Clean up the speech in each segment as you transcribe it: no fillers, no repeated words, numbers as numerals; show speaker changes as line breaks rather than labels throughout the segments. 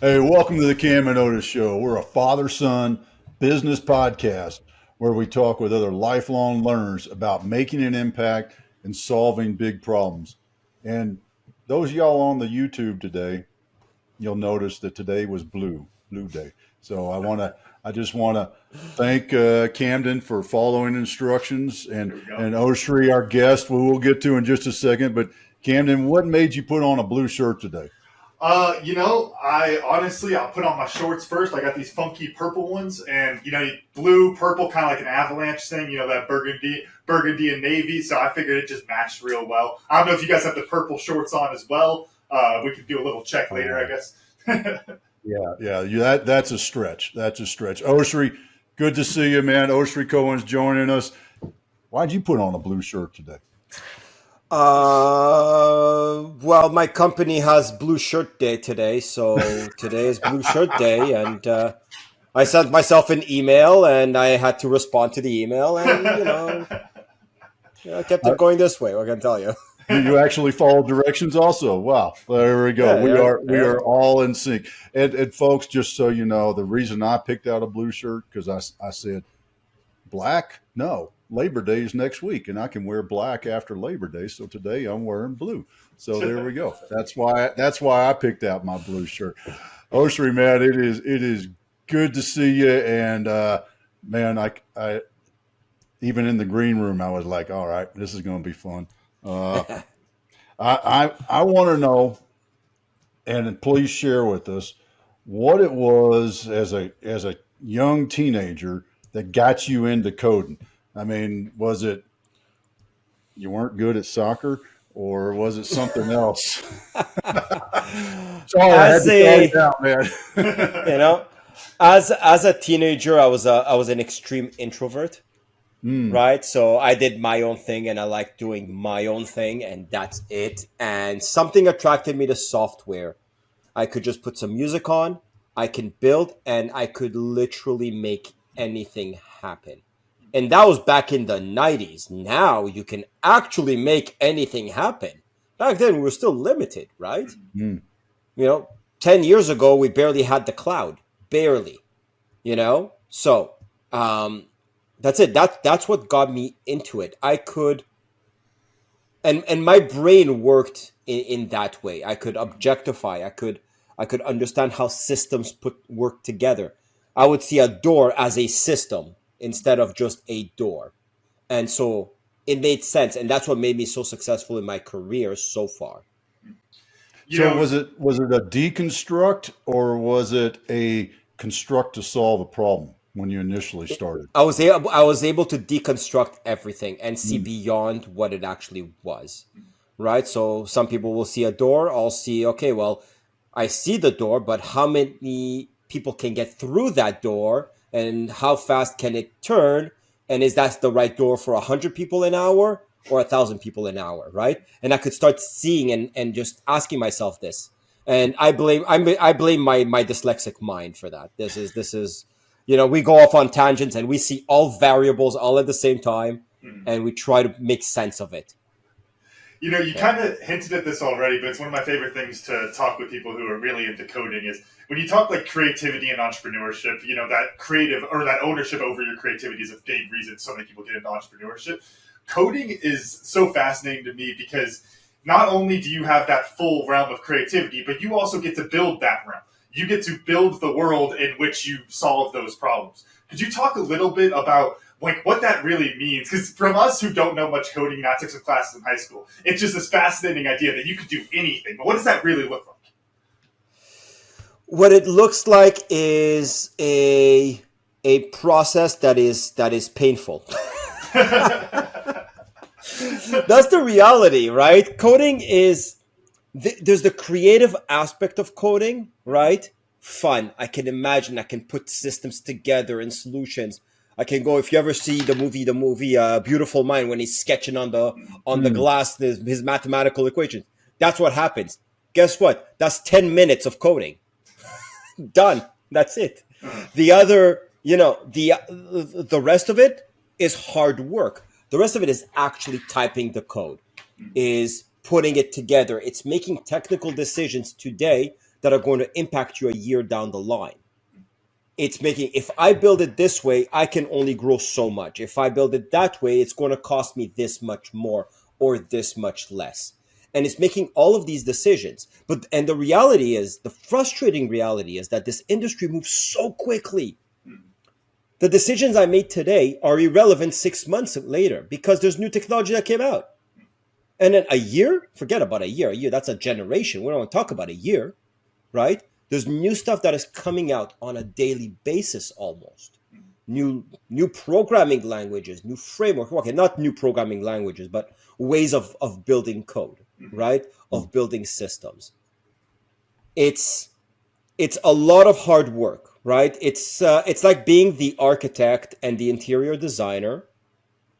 Hey, welcome to the Cam and Otis Show. We're a father-son business podcast where we talk with other lifelong learners about making an impact and solving big problems. And those of y'all on the YouTube today, you'll notice that today was blue day. So I just want to thank Camden for following instructions
There we go.
and Oshri, our guest, who we'll get to in just a second. But Camden, what made you put on a blue shirt today?
I'll put on my shorts first. I got these funky purple ones, and blue, purple, kind of like an avalanche thing. That burgundy and navy. So I figured it just matched real well. I don't know if you guys have the purple shorts on as well. We could do a little check later, I guess.
That's a stretch. That's a stretch. Oshri, good to see you, man. Oshri Cohen's joining us. Why'd you put on a blue shirt today?
Well, my company has Blue Shirt Day today, so today is Blue Shirt Day, and I sent myself an email, and I had to respond to the email, and I kept it going this way. What can I tell you?
You actually followed directions, also. Wow, there we go. We are all in sync. And folks, just so you know, the reason I picked out a blue shirt because I said black. No, Labor Day is next week, and I can wear black after Labor Day. So today I'm wearing blue. So there we go. That's why I picked out my blue shirt. Oshri, man, it is good to see you. And man, I even in the green room, I was like, all right, this is going to be fun. I want to know, and please share with us what it was as a young teenager that got you into coding. I mean, was it you weren't good at soccer, or was it something else? Sorry, I had to tell you out, man.
As a teenager, I was an extreme introvert.
Mm.
Right. So I did my own thing and I like doing my own thing and that's it. And something attracted me to software. I could just put some music on, I can build, and I could literally make anything happen. And that was back in the 90s. Now you can actually make anything happen. Back then we were still limited, right?
Mm.
10 years ago, we barely had the cloud. Barely. So, that's it. That's what got me into it. I could, and my brain worked in that way. I could objectify. I could understand how systems work together. I would see a door as a system instead of just a door, and so it made sense. And that's what made me so successful in my career so far.
Was it a deconstruct, or was it a construct to solve a problem when you initially started?
I was able to deconstruct everything and see
Mm.
beyond what it actually was. Right? So some people will see a door, I'll see, okay, well, I see the door, but how many people can get through that door and how fast can it turn? And is that the right door for 100 people an hour or 1,000 people an hour, right? And I could start seeing and just asking myself this. And I blame my dyslexic mind for that. This is we go off on tangents and we see all variables all at the same time and we try to make sense of it.
You kind of hinted at this already, but it's one of my favorite things to talk with people who are really into coding is when you talk like creativity and entrepreneurship, that creative or that ownership over your creativity is a big reason so many people get into entrepreneurship. Coding is so fascinating to me because not only do you have that full realm of creativity, but you also get to build that realm. You get to build the world in which you solve those problems. Could you talk a little bit about what that really means? Because from us who don't know much coding, not took some classes in high school, it's just this fascinating idea that you could do anything. But what does that really look like?
What it looks like is a process that is painful. That's the reality, right? Coding is there's the creative aspect of coding, right? Fun. I can imagine. I can put systems together and solutions. I can go. If you ever see the movie Beautiful Mind, when he's sketching on the glass his mathematical equations, that's what happens. Guess what? That's 10 minutes of coding. Done. That's it. The other, the rest of it is hard work. The rest of it is actually typing the code, is putting it together. It's making technical decisions today that are going to impact you a year down the line. It's making, if I build it this way, I can only grow so much. If I build it that way, it's going to cost me this much more or this much less. And it's making all of these decisions. And the reality is, the frustrating reality is that this industry moves so quickly. The decisions I made today are irrelevant 6 months later because there's new technology that came out. And then a year, forget about a year. A year, that's a generation. We don't want to talk about a year, right? There's new stuff that is coming out on a daily basis almost. New programming languages, new framework. Okay, not new programming languages, but ways of building code, right? Of building systems. It's a lot of hard work, right? It's like being the architect and the interior designer,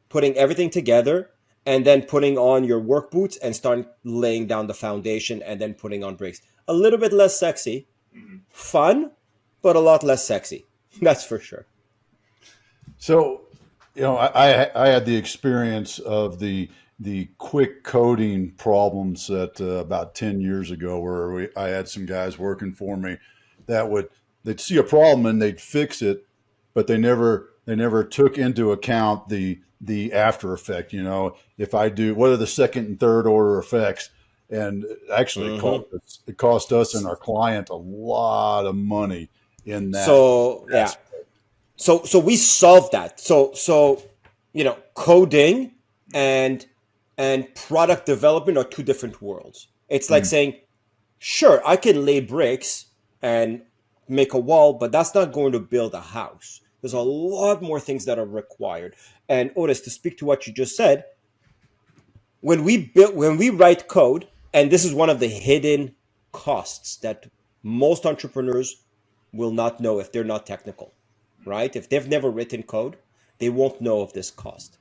putting everything together, and then putting on your work boots and starting laying down the foundation and then putting on bricks. A little bit less sexy, fun, but a lot less sexy. That's for sure.
So, I had the experience of the quick coding problems that about 10 years ago, where I had some guys working for me that they'd see a problem and they'd fix it, but they never took into account the after effect. If I do, what are the second and third order effects? And actually, it cost us and our client a lot of money in that.
So yeah. So we solved that. So coding and product development are two different worlds. It's like saying, sure, I can lay bricks and make a wall, but that's not going to build a house. There's a lot more things that are required. And Otis, to speak to what you just said, when we write code, and this is one of the hidden costs that most entrepreneurs will not know if they're not technical, right? If they've never written code, they won't know of this cost.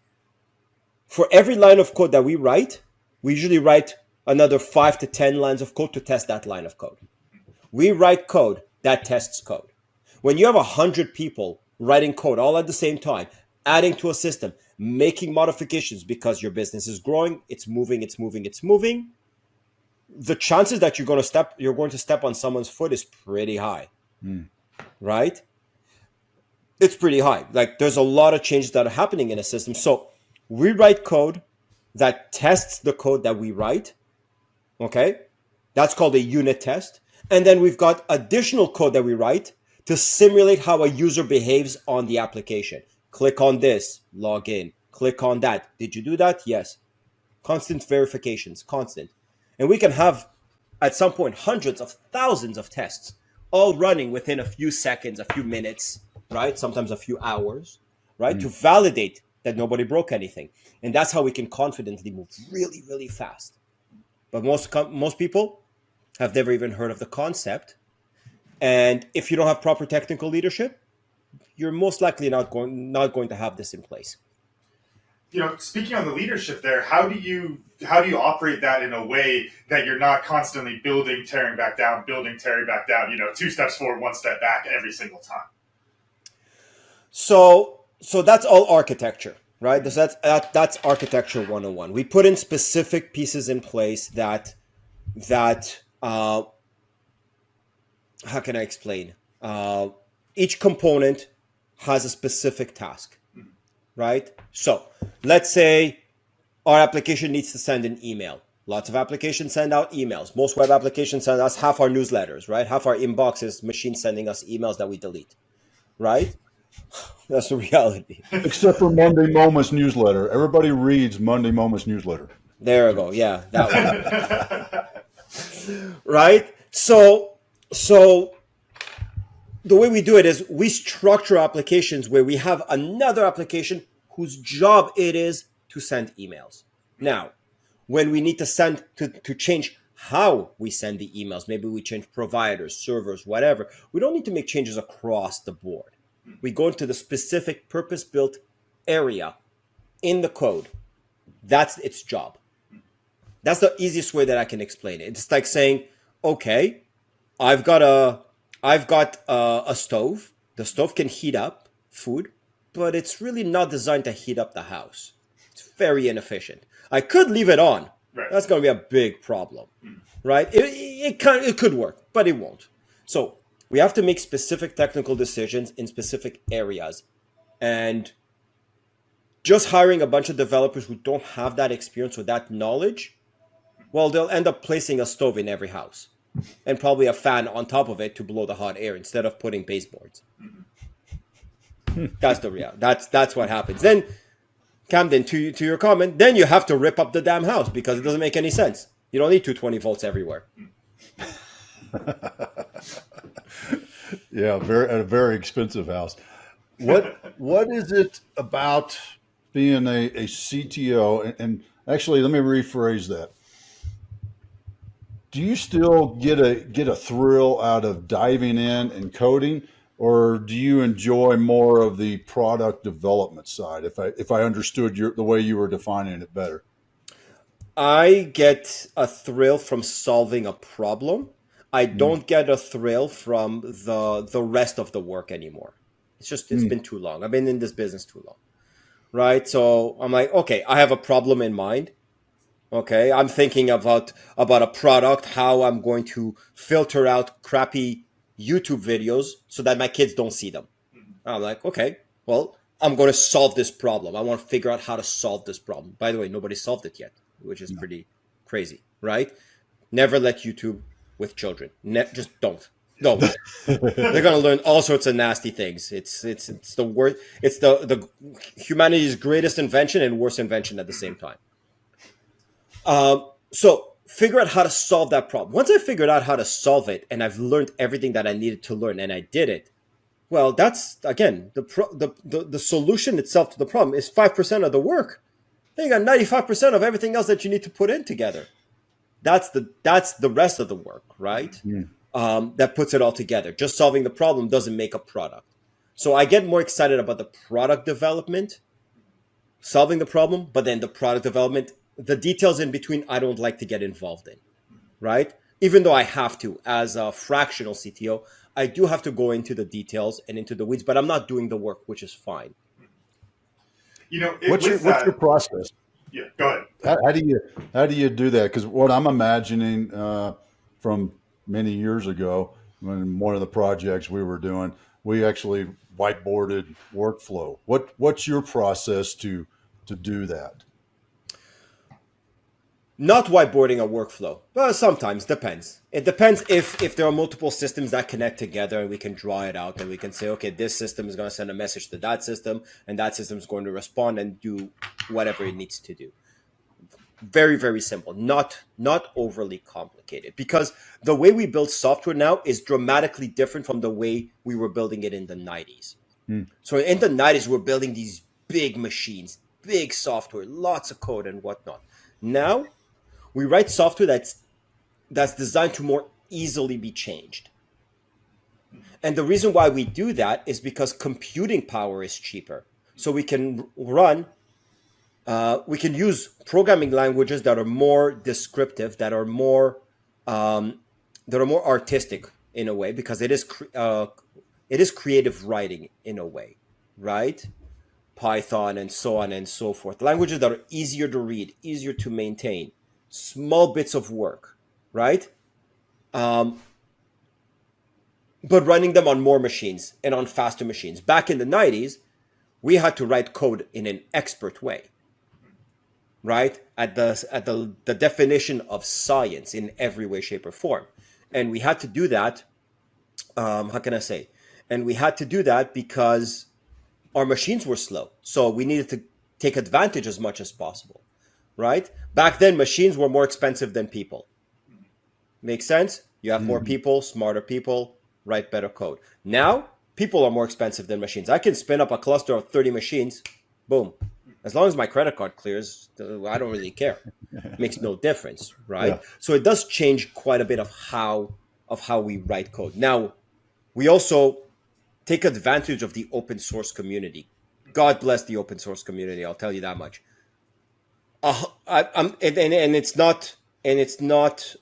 For every line of code that we write, we usually write another 5 to 10 lines of code to test that line of code. We write code that tests code. When you have 100 people writing code all at the same time, adding to a system, making modifications because your business is growing, it's moving, the chances that you're going to step on someone's foot is pretty high, right? It's pretty high. Like, there's a lot of changes that are happening in a system. So we write code that tests the code that we write. Okay. That's called a unit test. And then we've got additional code that we write to simulate how a user behaves on the application. Click on this, log in. Click on that. Did you do that? Yes. Constant verifications, constant. And we can have, at some point, hundreds of thousands of tests all running within a few seconds, a few minutes, right? Sometimes a few hours, right? To validate that nobody broke anything. And that's how we can confidently move really, really fast. But most people have never even heard of the concept. And if you don't have proper technical leadership, you're most likely not going to have this in place.
Speaking on the leadership there, how do you operate that in a way that you're not constantly building, tearing back down, 2 steps forward, 1 step back every single time?
So that's all architecture, right? That's architecture 101. We put in specific pieces in place that how can I explain? Each component has a specific task, right? So let's say our application needs to send an email. Lots of applications send out emails. Most web applications send us half our newsletters, right? Half our inbox is machines sending us emails that we delete, right? That's the reality.
Except for Monday Moments newsletter. Everybody reads Monday Moments newsletter.
There we go. Yeah, that one. Right? So the way we do it is we structure applications where we have another application whose job it is to send emails. Now, when we need to change how we send the emails, maybe we change providers, servers, whatever, we don't need to make changes across the board. We go into the specific purpose-built area in the code. That's its job. That's the easiest way that I can explain it. It's like saying, okay, I've got a stove. The stove can heat up food, but it's really not designed to heat up the house. It's very inefficient. I could leave it on.
Right.
That's going to be a big problem. right? It could work, but it won't. So we have to make specific technical decisions in specific areas, and just hiring a bunch of developers who don't have that experience or that knowledge, well, they'll end up placing a stove in every house and probably a fan on top of it to blow the hot air instead of putting baseboards. That's the reality. That's what happens. Then, Camden, to your comment, then you have to rip up the damn house because it doesn't make any sense. You don't need 220 volts everywhere.
Yeah, a very expensive house. What is it about being a CTO? And actually, let me rephrase that. Do you still get a thrill out of diving in and coding, or do you enjoy more of the product development side? If I understood the way you were defining it better.
I get a thrill from solving a problem. I don't get a thrill from the rest of the work anymore. It's been too long. I've been in this business too long, right? So I'm like, okay, I have a problem in mind. Okay, I'm thinking about a product, how I'm going to filter out crappy YouTube videos so that my kids don't see them. I'm like, okay, well, I'm going to solve this problem. I want to figure out how to solve this problem. By the way, nobody solved it yet, which is pretty crazy, right? Never let YouTube with children. Just don't. They're going to learn all sorts of nasty things. It's the worst. It's the humanity's greatest invention and worst invention at the same time. So figure out how to solve that problem. Once I figured out how to solve it and I've learned everything that I needed to learn and I did it, well, that's, again, the solution itself to the problem is 5% of the work. Then you got 95% of everything else that you need to put in together. That's the rest of the work, right? That puts it all together. Just solving the problem doesn't make a product. So I get more excited about the product development, solving the problem, but then the product development, the details in between, I don't like to get involved in, right? Even though I have to, as a fractional CTO, I do have to go into the details and into the weeds, but I'm not doing the work, which is fine.
What's your process?
Yeah, go ahead.
How do you do that? Because what I'm imagining from many years ago, when one of the projects we were doing, we actually whiteboarded workflow. What's your process to do that?
Not whiteboarding a workflow. Well, sometimes depends. It depends if there are multiple systems that connect together and we can draw it out and we can say, okay, this system is going to send a message to that system and that system is going to respond and do whatever it needs to do. Very, very simple. Not overly complicated, because the way we build software now is dramatically different from the way we were building it in the 90s. So in the 90s, we're building these big machines, big software, lots of code and whatnot. Now, we write software that's designed to more easily be changed. And the reason why we do that is because computing power is cheaper. So we can use programming languages that are more descriptive, that are more artistic in a way, because it is creative writing in a way, right? Python and so on and so forth. Languages that are easier to read, easier to maintain, small bits of work, right? But running them on more machines and on faster machines. Back in the 90s, we had to write code in an expert way, right? At the definition of science in every way, shape, or form. And we had to do that, how can I say? And we had to do that because our machines were slow. So we needed to take advantage as much as possible, right? Back then, machines were more expensive than people. Make sense? You have more people, smarter people, write better code. Now, people are more expensive than machines. I can spin up a cluster of 30 machines, boom. As long as my credit card clears, I don't really care. Makes no difference, right? Yeah. So it does change quite a bit of how we write code. Now, we also take advantage of the open source community. God bless the open source community. I'll tell you that much. And it's not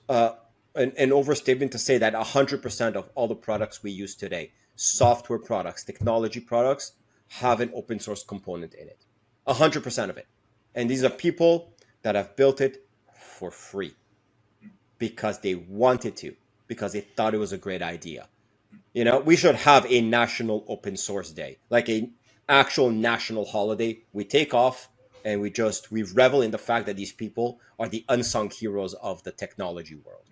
an overstatement to say that 100% of all the products we use today, software products, technology products, have an open source component in it. 100% of it. And these are people that have built it for free. because they wanted to, because they thought it was a great idea. We should have a national open source day, like an actual national holiday. We take off and we revel in the fact that these people are the unsung heroes of the technology world.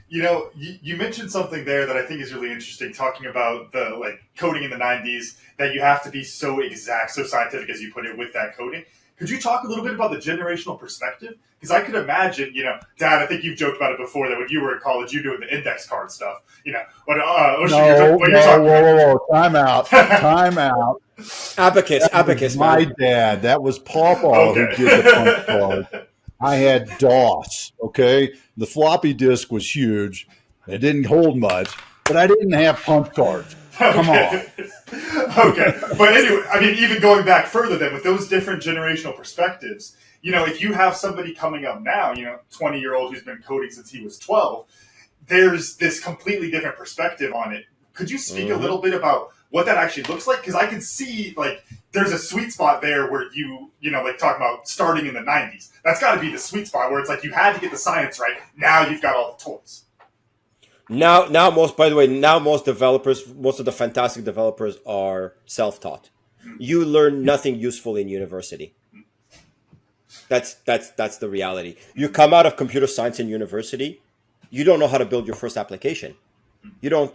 You mentioned something there that I think is really interesting, talking about the coding in the 90s, that you have to be so exact, so scientific, as you put it, with that coding. Could you talk a little bit about the generational perspective? Because I could imagine, Dad, I think you've joked about it before, that when you were in college, you were doing the index card stuff.
Whoa, time out.
Abacus,
my
man.
dad. That was Pawpaw who did the punch card. I had DOS, okay? The floppy disk was huge. It didn't hold much, but I didn't have punch cards. Come on.
Okay. But anyway, I mean, even going back further then, with those different generational perspectives, if you have somebody coming up now, 20-year-old who's been coding since he was 12, there's this completely different perspective on it. Could you speak a little bit about what that actually looks like? Because I can see, there's a sweet spot there where talking about starting in the 90s. That's got to be the sweet spot where it's you had to get the science right. Now you've got all the toys.
Now most developers, most of the fantastic developers are self-taught. You learn nothing useful in university. That's the reality. You come out of computer science in university, you don't know how to build your first application. And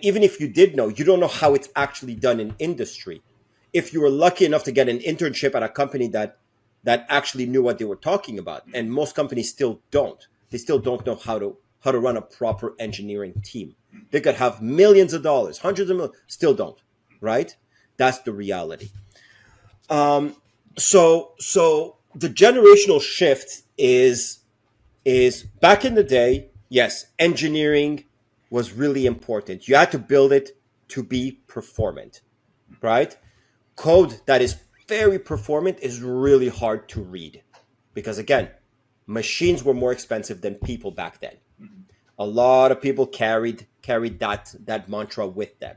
even if you did know, you don't know how it's actually done in industry. If you were lucky enough to get an internship at a company that actually knew what they were talking about, and most companies still don't. They still don't know how to run a proper engineering team. They could have millions of dollars, hundreds of millions, still don't, right? That's the reality. So the generational shift is back in the day, yes, engineering was really important. You had to build it to be performant, right? Code that is very performant is really hard to read because, again, machines were more expensive than people back then. A lot of people carried that mantra with them.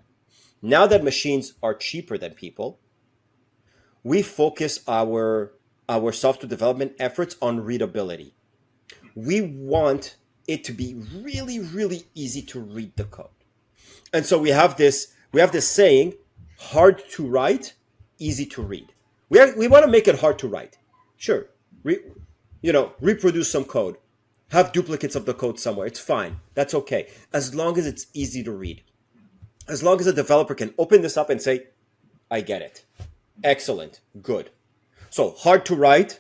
Now that machines are cheaper than people, we focus our software development efforts on readability. We want it to be really, really easy to read the code. And so we have this saying, hard to write, easy to read. We want to make it hard to write. Sure. Reproduce some code. Have duplicates of the code somewhere. It's fine. That's okay. As long as it's easy to read. As long as a developer can open this up and say, I get it. Excellent. Good. So hard to write.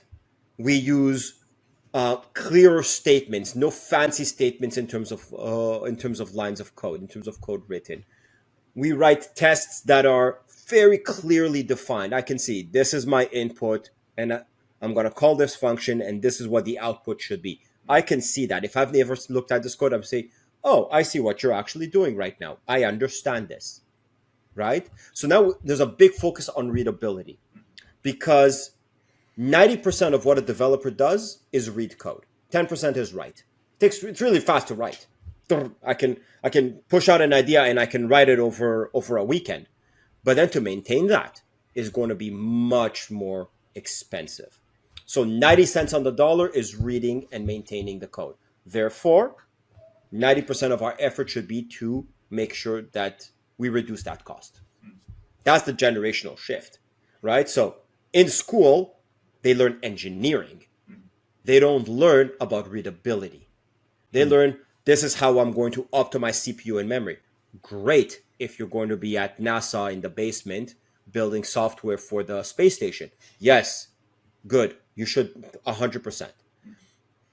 We use clearer statements, no fancy statements in terms of lines of code, in terms of code written. We write tests that are very clearly defined. I can see this is my input, and I'm going to call this function, and this is what the output should be. I can see that. If I've never looked at this code, I'm saying, oh, I see what you're actually doing right now. I understand this, right? So now there's a big focus on readability because 90% of what a developer does is read code. 10% is write. It's really fast to write. I can push out an idea and I can write it over a weekend. But then to maintain that is going to be much more expensive. So 90 cents on the dollar is reading and maintaining the code. Therefore, 90% of our effort should be to make sure that we reduce that cost. That's the generational shift, right? So in school, they learn engineering. They don't learn about readability. They learn, this is how I'm going to optimize CPU and memory. Great if you're going to be at NASA in the basement building software for the space station. Yes, good. You should 100%.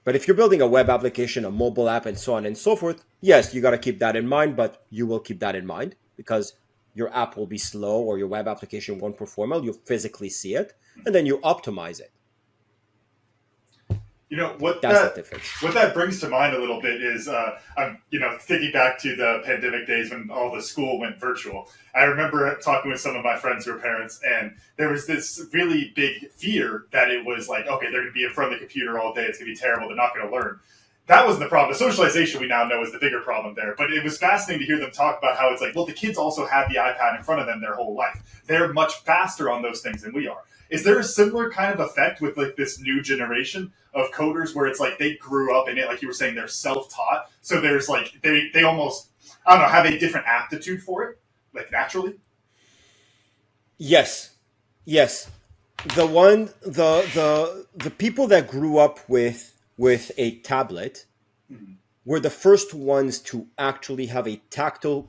But if you're building a web application, a mobile app, and so on and so forth, yes, you got to keep that in mind, but you will keep that in mind because your app will be slow or your web application won't perform well. You physically see it, and then you optimize it.
What that brings to mind a little bit is, I'm thinking back to the pandemic days when all the school went virtual. I remember talking with some of my friends who are parents, and there was this really big fear that it was okay, they're going to be in front of the computer all day. It's going to be terrible. They're not going to learn. That wasn't the problem. The socialization we now know is the bigger problem there. But it was fascinating to hear them talk about how it's the kids also had the iPad in front of them their whole life. They're much faster on those things than we are. Is there a similar kind of effect with like this new generation of coders where it's like they grew up in it, like you were saying, they're self-taught, so there's like they almost, I don't know, have a different aptitude for it, like naturally?
Yes, yes. The people that grew up with a tablet were the first ones to actually have a tactile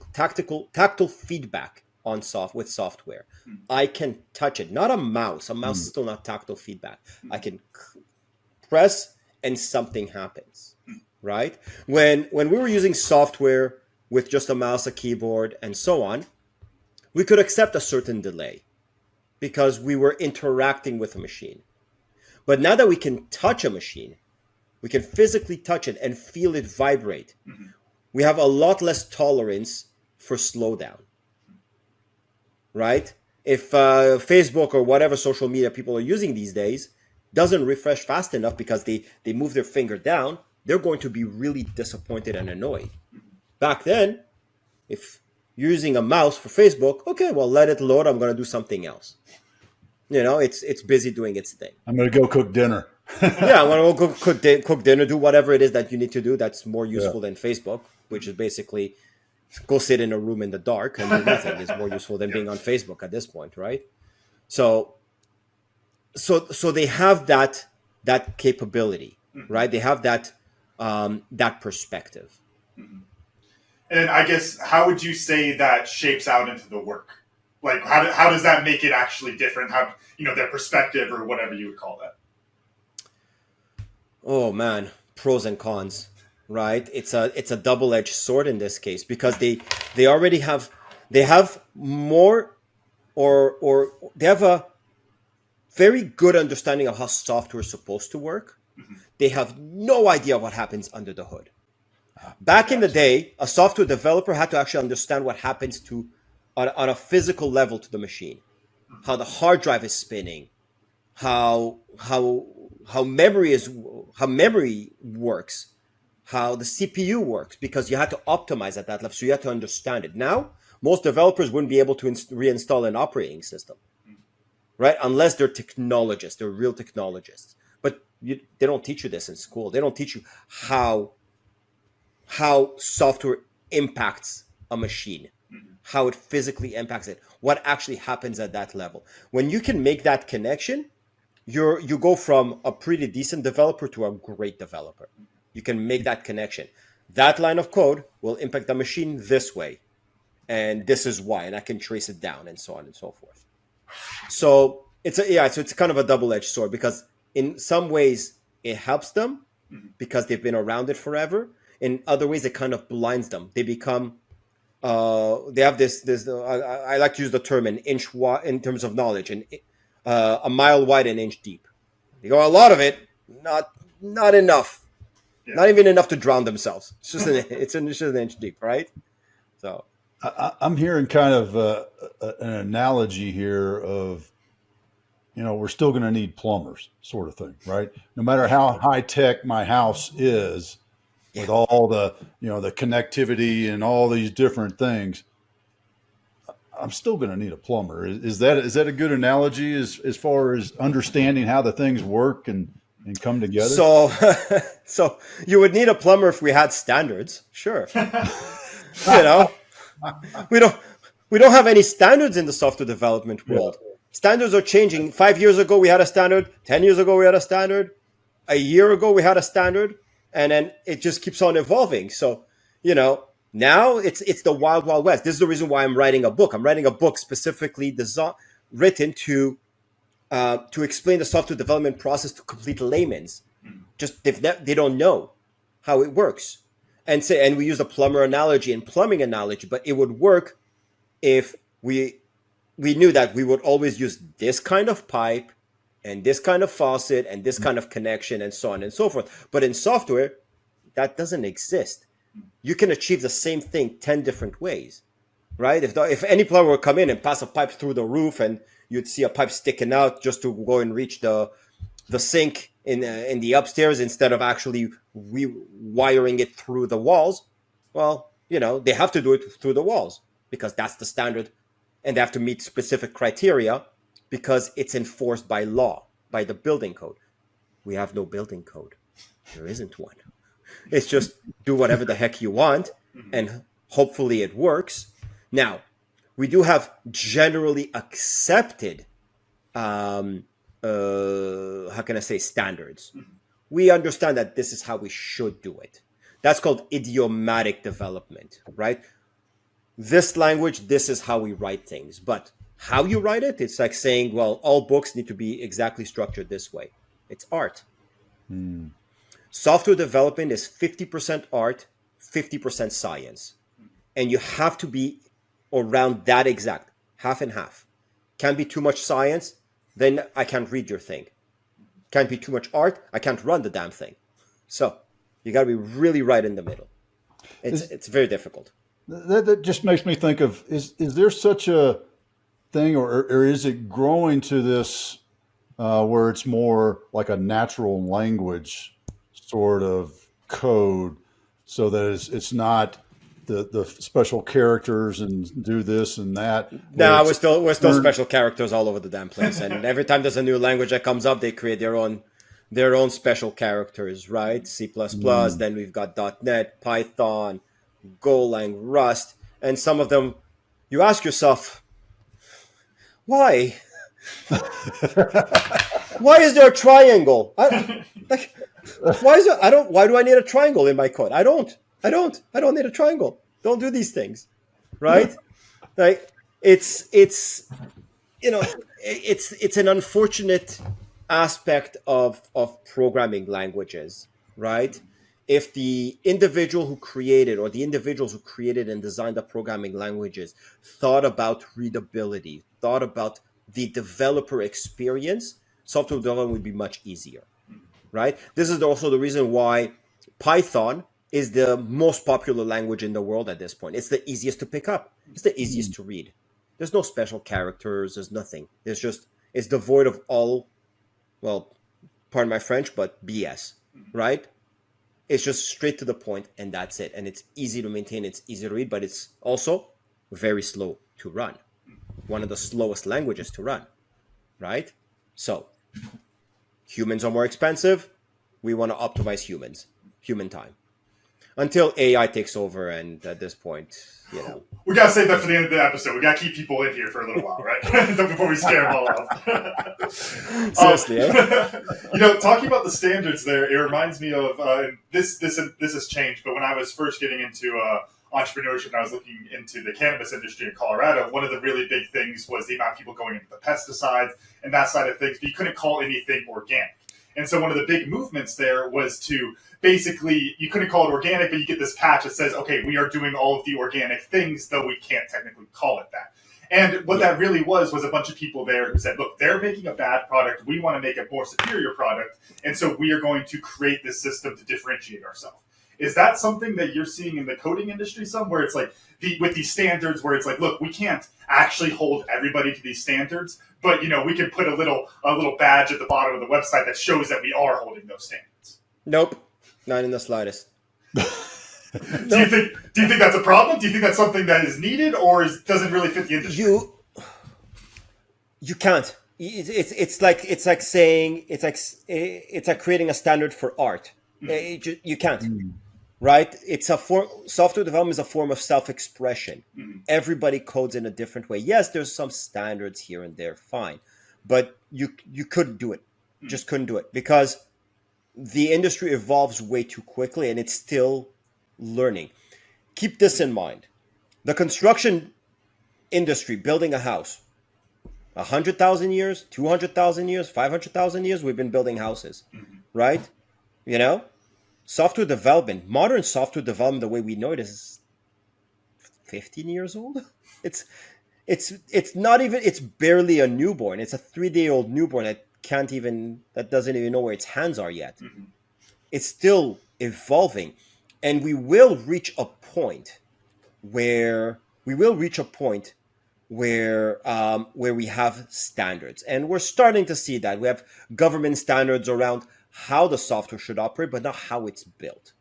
feedback on with software. I can touch it, not a mouse. A mouse is still not tactile feedback. I can press and something happens, right? When we were using software with just a mouse, a keyboard, and so on, we could accept a certain delay because we were interacting with a machine. But now that we can touch a machine, we can physically touch it and feel it vibrate. We have a lot less tolerance for slowdown, right? If Facebook or whatever social media people are using these days doesn't refresh fast enough because they move their finger down, they're going to be really disappointed and annoyed. Back then, if you're using a mouse for Facebook, okay, well, let it load. I'm going to do something else. It's busy doing its thing.
I'm going to go cook dinner.
Yeah, I'm going to go cook dinner, do whatever it is that you need to do that's more useful than Facebook, which is basically go sit in a room in the dark and do nothing. Is more useful than being on Facebook at this point, right? So they have that capability, right? They have that perspective.
And I guess, how would you say that shapes out into the work? Like, how does that make it actually different? How, their perspective or whatever you would call that?
Oh man, pros and cons, right? It's a double-edged sword in this case because they already have more or they have a very good understanding of how software is supposed to work. They have no idea what happens under the hood. Back in the day, a software developer had to actually understand what happens on a physical level to the machine, how the hard drive is spinning, how memory works, how the CPU works, because you had to optimize at that level, so you had to understand it. Now, most developers wouldn't be able to reinstall an operating system, right? Unless they're technologists, they're real technologists. But they don't teach you this in school. They don't teach you how software impacts a machine, how it physically impacts it, what actually happens at that level. When you can make that connection, you go from a pretty decent developer to a great developer. You can make that connection. That line of code will impact the machine this way, and this is why, and I can trace it down, and so on and so forth. So it's kind of a double-edged sword because in some ways it helps them because they've been around it forever. In other ways, it kind of blinds them. They become they have this. I like to use the term an inch wide in terms of knowledge, and a mile wide, an inch deep. They go a lot of it, not enough, not even enough to drown themselves. It's just it's an inch deep, right? So
I'm hearing kind of an analogy here of, we're still going to need plumbers, sort of thing, right? No matter how high tech my house is, with all the the connectivity and all these different things, I'm still going to need a plumber. Is that a good analogy as far as understanding how the things work and come together?
So you would need a plumber if we had standards, sure. We don't have any standards in the software development world. Yeah. Standards are changing. 5 years ago we had a standard. 10 years ago we had a standard. A year ago we had a standard. And then it just keeps on evolving. So, now it's the wild, wild west. This is the reason why I'm writing a book. I'm writing a book specifically written to explain the software development process to complete laymen's. Just they don't know how it works. And we use the plumber analogy and plumbing analogy, but it would work if we knew that we would always use this kind of pipe and this kind of faucet and this kind of connection and so on and so forth. But in software, that doesn't exist. You can achieve the same thing 10 different ways, right? If any plumber would come in and pass a pipe through the roof and you'd see a pipe sticking out just to go and reach the sink in the upstairs instead of actually wiring it through the walls, well, they have to do it through the walls because that's the standard and they have to meet specific criteria because it's enforced by law, by the building code. We have no building code. There isn't one. It's just do whatever the heck you want, and hopefully it works. Now, we do have generally accepted, how can I say, standards. We understand that this is how we should do it. That's called idiomatic development, right? This language, this is how we write things. But how you write it, it's like saying, well, all books need to be exactly structured this way. It's art. Software development is 50% art, 50% science. And you have to be around that exact, half and half. Can't be too much science, then I can't read your thing. Can't be too much art, I can't run the damn thing. So you got to be really right in the middle. It's very difficult.
That just makes me think of, is there such a thing, or is it growing to this where it's more like a natural language sort of code, so that it's not the special characters and do this and that?
No, we're still special characters all over the damn place, and every time there's a new language that comes up, they create their own special characters, right? C++, then we've got .NET, Python, Golang, Rust, and some of them, you ask yourself, why? Why is there a triangle? Why do I need a triangle in my code? I don't need a triangle. Don't do these things, right? Like it's an unfortunate aspect of programming languages, right? If the individual who created, or the individuals who created and designed the programming languages thought about readability, thought about the developer experience, software development would be much easier, right? This is also the reason why Python is the most popular language in the world at this point. It's the easiest to pick up. It's the easiest to read. There's no special characters. There's nothing. It's devoid of all, well, pardon my French, but BS, right? It's just straight to the point, and that's it. And it's easy to maintain. It's easy to read, but it's also very slow to run. One of the slowest languages to run, right? So humans are more expensive. We want to optimize human time, until AI takes over. And at this point,
we gotta save that for the end of the episode. We gotta keep people in here for a little while, right? Before we scare them all off.
Seriously,
talking about the standards there, it reminds me of this has changed. But when I was first getting into entrepreneurship, and I was looking into the cannabis industry in Colorado, one of the really big things was the amount of people going into the pesticides and that side of things. But you couldn't call anything organic. And so one of the big movements there was to basically, you couldn't call it organic, but you get this patch that says, okay, we are doing all of the organic things, though we can't technically call it that. And what that really was a bunch of people there who said, look, they're making a bad product. We want to make a more superior product. And so we are going to create this system to differentiate ourselves. Is that something that you're seeing in the coding industry where it's like with these standards where it's like, look, we can't actually hold everybody to these standards, but we can put a little badge at the bottom of the website that shows that we are holding those standards?
Nope, not in the slightest.
Do you think that's a problem? Do you think that's something that is needed, or doesn't really fit the industry?
You can't. It's like creating a standard for art. You can't. Right? Software development is a form of self-expression. Everybody codes in a different way. Yes, there's some standards here and there, fine. But you couldn't do it. Just couldn't do it, because the industry evolves way too quickly, and it's still learning. Keep this in mind. The construction industry, building a house, 100,000 years, 200,000 years, 500,000 years, we've been building houses, right? Software development, modern software development, the way we know it, is 15 years old. It's not even, it's barely a newborn. It's a 3-day-old newborn that doesn't even know where its hands are yet. It's still evolving, and we will reach a point where we have standards, and we're starting to see that. We have government standards around how the software should operate, but not how it's built,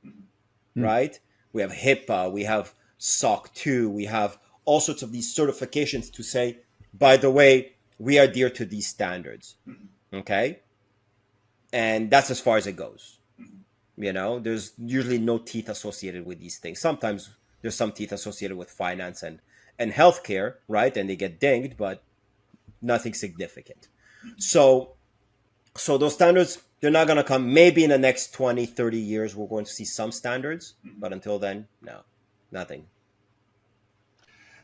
right? We have HIPAA, we have SOC 2, we have all sorts of these certifications to say, by the way, we adhere to these standards. Okay. And that's as far as it goes. There's usually no teeth associated with these things. Sometimes there's some teeth associated with finance and healthcare, right? And they get dinged, but nothing significant. So those standards, they're not going to come. Maybe in the next 20, 30 years, we're going to see some standards. But until then, no, nothing.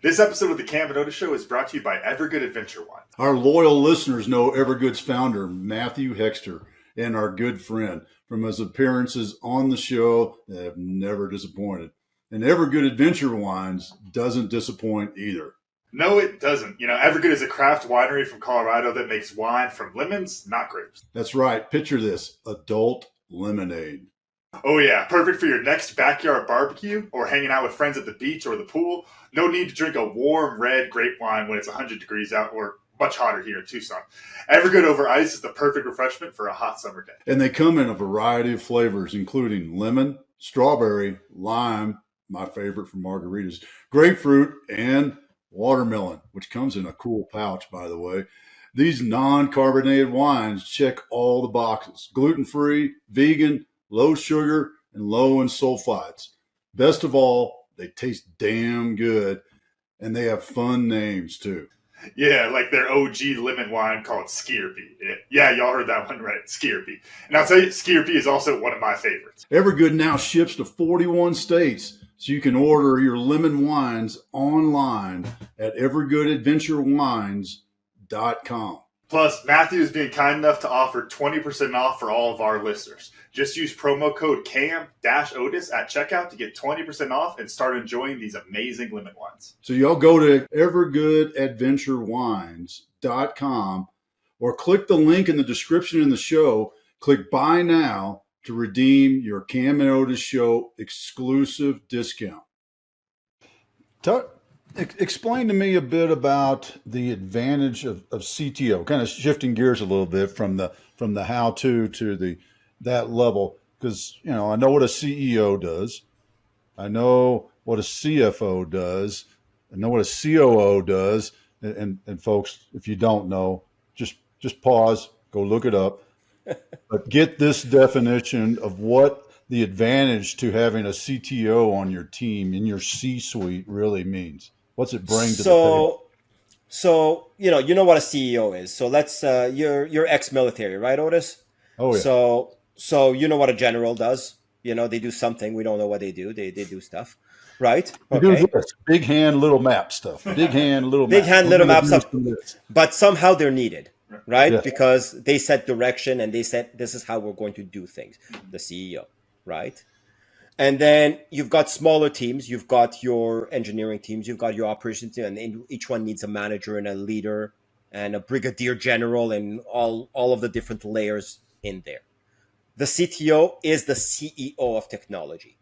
This episode of the Cam and Otis Show is brought to you by Evergood Adventure Wine.
Our loyal listeners know Evergood's founder, Matthew Hexter, and our good friend. From his appearances on the show, they have never disappointed. And Evergood Adventure Wines doesn't disappoint either.
No, it doesn't. Evergood is a craft winery from Colorado that makes wine from lemons, not grapes.
That's right. Picture this, adult lemonade.
Oh yeah, perfect for your next backyard barbecue or hanging out with friends at the beach or the pool. No need to drink a warm red grape wine when it's 100 degrees out or much hotter here in Tucson. Evergood over ice is the perfect refreshment for a hot summer day.
And they come in a variety of flavors, including lemon, strawberry, lime, my favorite for margaritas, grapefruit, and watermelon, which comes in a cool pouch, by the way. These non-carbonated wines check all the boxes. Gluten-free, vegan, low sugar, and low in sulfites. Best of all, they taste damn good, and they have fun names, too.
Yeah, like their OG lemon wine called Skierpy. Yeah, y'all heard that one right, Skierpy. And I'll tell you, Skierpy is also one of my favorites.
Evergood now ships to 41 states, so you can order your lemon wines online at evergoodadventurewines.com.
Plus, Matthew is being kind enough to offer 20% off for all of our listeners. Just use promo code CAM-OTIS at checkout to get 20% off and start enjoying these amazing lemon wines.
So y'all go to evergoodadventurewines.com or click the link in the description in the show. Click Buy Now to redeem your Cam and Otis Show exclusive discount. Explain to me a bit about the advantage of CTO, kind of shifting gears a little bit from the how-to to that level, because I know what a CEO does, I know what a CFO does, I know what a COO does, and folks, if you don't know, just pause, go look it up, but get this definition of what the advantage to having a CTO on your team in your C-suite really means. What's it bring to the table?
So you know what a CEO is. So let's you're ex-military, right, Otis?
Oh yeah.
So you know what a general does. They do something. We don't know what they do. They do stuff, right?
They do this big hand, little map stuff. Big hand, little
big
map.
hand, little map stuff. But somehow they're needed, right?
Yes.
Because they set direction and they said this is how we're going to do things. The CEO, right? And then you've got smaller teams. You've got your engineering teams. You've got your operations team, and each one needs a manager and a leader and a brigadier general and all of the different layers in there. The CTO is the CEO of technology,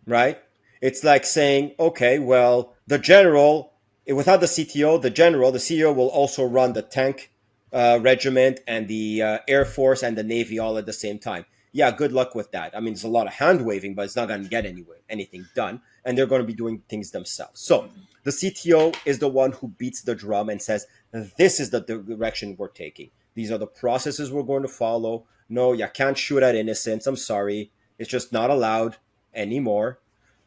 right? It's like saying, okay, well, the general, without the CTO, the CEO will also run the tank regiment and the Air Force and the Navy all at the same time. Yeah, good luck with that. I mean, there's a lot of hand waving, but it's not going to get anything done. And they're going to be doing things themselves. So the CTO is the one who beats the drum and says, this is the direction we're taking. These are the processes we're going to follow. No, you can't shoot at innocents. I'm sorry. It's just not allowed anymore.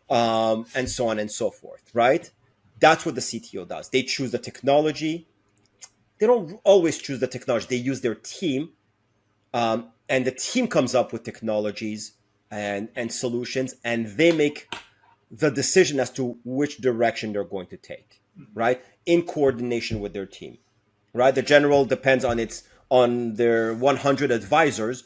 And so on and so forth, right? That's what the CTO does. They choose the technology. They don't always choose the technology. They use their team. And the team comes up with technologies and solutions, and they make the decision as to which direction they're going to take, right? In coordination with their team, right? The general depends on their 100 advisors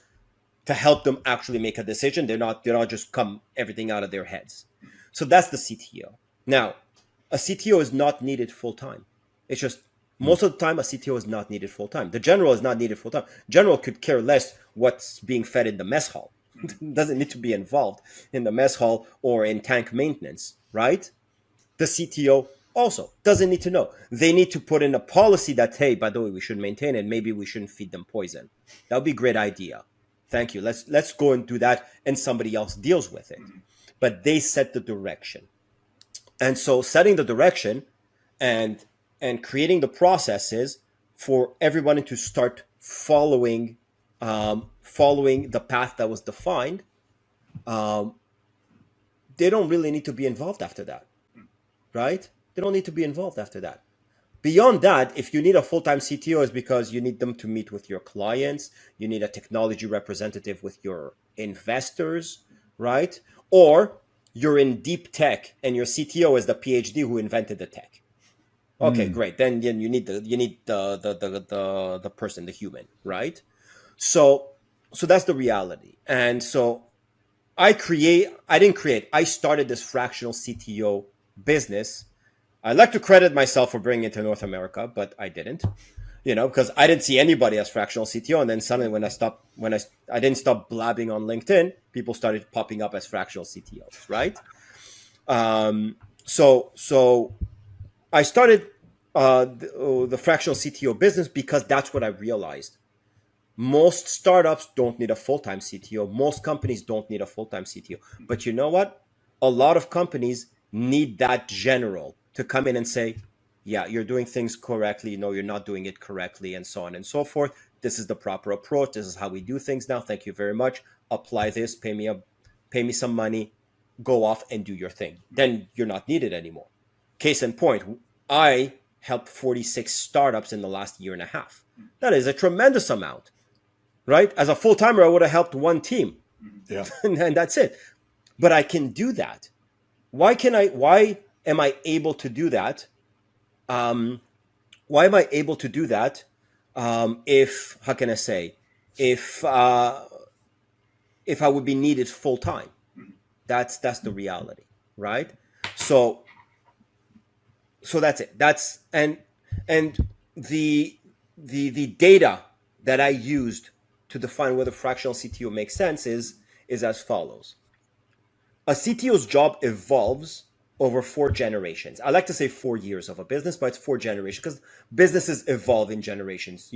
to help them actually make a decision. They're not just come everything out of their heads. So that's the CTO. Now, a CTO is not needed full time. It's just most of the time, a CTO is not needed full time. The general is not needed full time. General could care less what's being fed in the mess hall. Doesn't need to be involved in the mess hall or in tank maintenance, right? The CTO also doesn't need to know. They need to put in a policy that, hey, by the way, we should maintain it. Maybe we shouldn't feed them poison. That would be a great idea. Thank you. Let's go and do that, and somebody else deals with it. But they set the direction. And so setting the direction and creating the processes for everybody to start following the path that was defined, they don't really need to be involved after that, right? They don't need to be involved after that. Beyond that, if you need a full-time CTO, it's because you need them to meet with your clients. You need a technology representative with your investors, right? Or you're in deep tech and your CTO is the PhD who invented the tech. Okay, great. Then you need the person, the human, right? So that's the reality. And so I started this fractional CTO business. I like to credit myself for bringing it to North America, but I didn't, because I didn't see anybody as fractional CTO. And then suddenly when I didn't stop blabbing on LinkedIn, people started popping up as fractional CTOs, right? So I started the fractional CTO business because that's what I realized. Most startups don't need a full-time CTO. Most companies don't need a full-time CTO. But you know what? A lot of companies need that general to come in and say, yeah, you're doing things correctly. No, you're not doing it correctly, and so on and so forth. This is the proper approach. This is how we do things now. Thank you very much. Apply this. Pay me some money. Go off and do your thing. Then you're not needed anymore. Case in point, I helped 46 startups in the last year and a half. That is a tremendous amount. Right? As a full-timer, I would have helped one team.
Yeah.
and that's it. But I can do that. Why am I able to do that? Why am I able to do that? If I would be needed full-time? That's the reality, right? So that's it. And the data that I used to define whether fractional CTO makes sense is as follows. A CTO's job evolves over 4 generations. I like to say 4 years of a business, but it's 4 generations because businesses evolve in generations,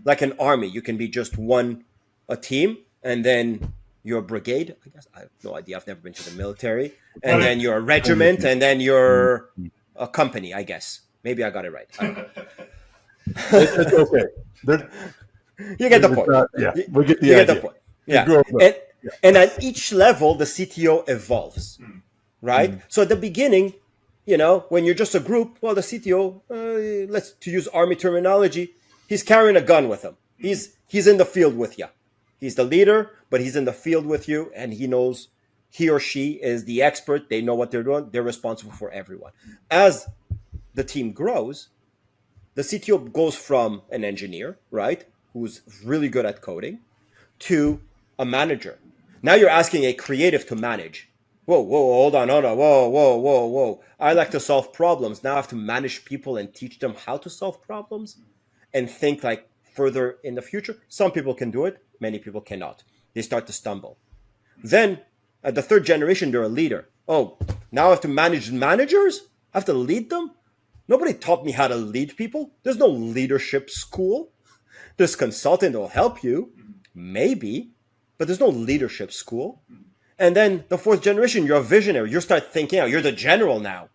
Like an army, you can be just a team, and then you're a brigade. I guess I have no idea. I've never been to the military. And then you're a regiment, and then you're a company, I guess. Maybe I got it right. I don't know.
It's okay.
You get the point.
We get the idea.
Get the point. Yeah. And at each level, the CTO evolves, right? So at the beginning, when you're just a group, well, the CTO, to use army terminology, he's carrying a gun with him. He's in the field with you. He's the leader, but he's in the field with you, and he or she is the expert. They know what they're doing. They're responsible for everyone. As the team grows, the CTO goes from an engineer, right, who's really good at coding, to a manager. Now you're asking a creative to manage. Whoa, hold on. Whoa. I like to solve problems. Now I have to manage people and teach them how to solve problems and think like further in the future. Some people can do it. Many people cannot. They start to stumble. Then at the 3rd generation, they're a leader. Oh, now I have to manage managers? I have to lead them? Nobody taught me how to lead people. There's no leadership school. There's consultant that will help you, maybe, but there's no leadership school. And then the 4th generation, you're a visionary. You start thinking out. You're the general now.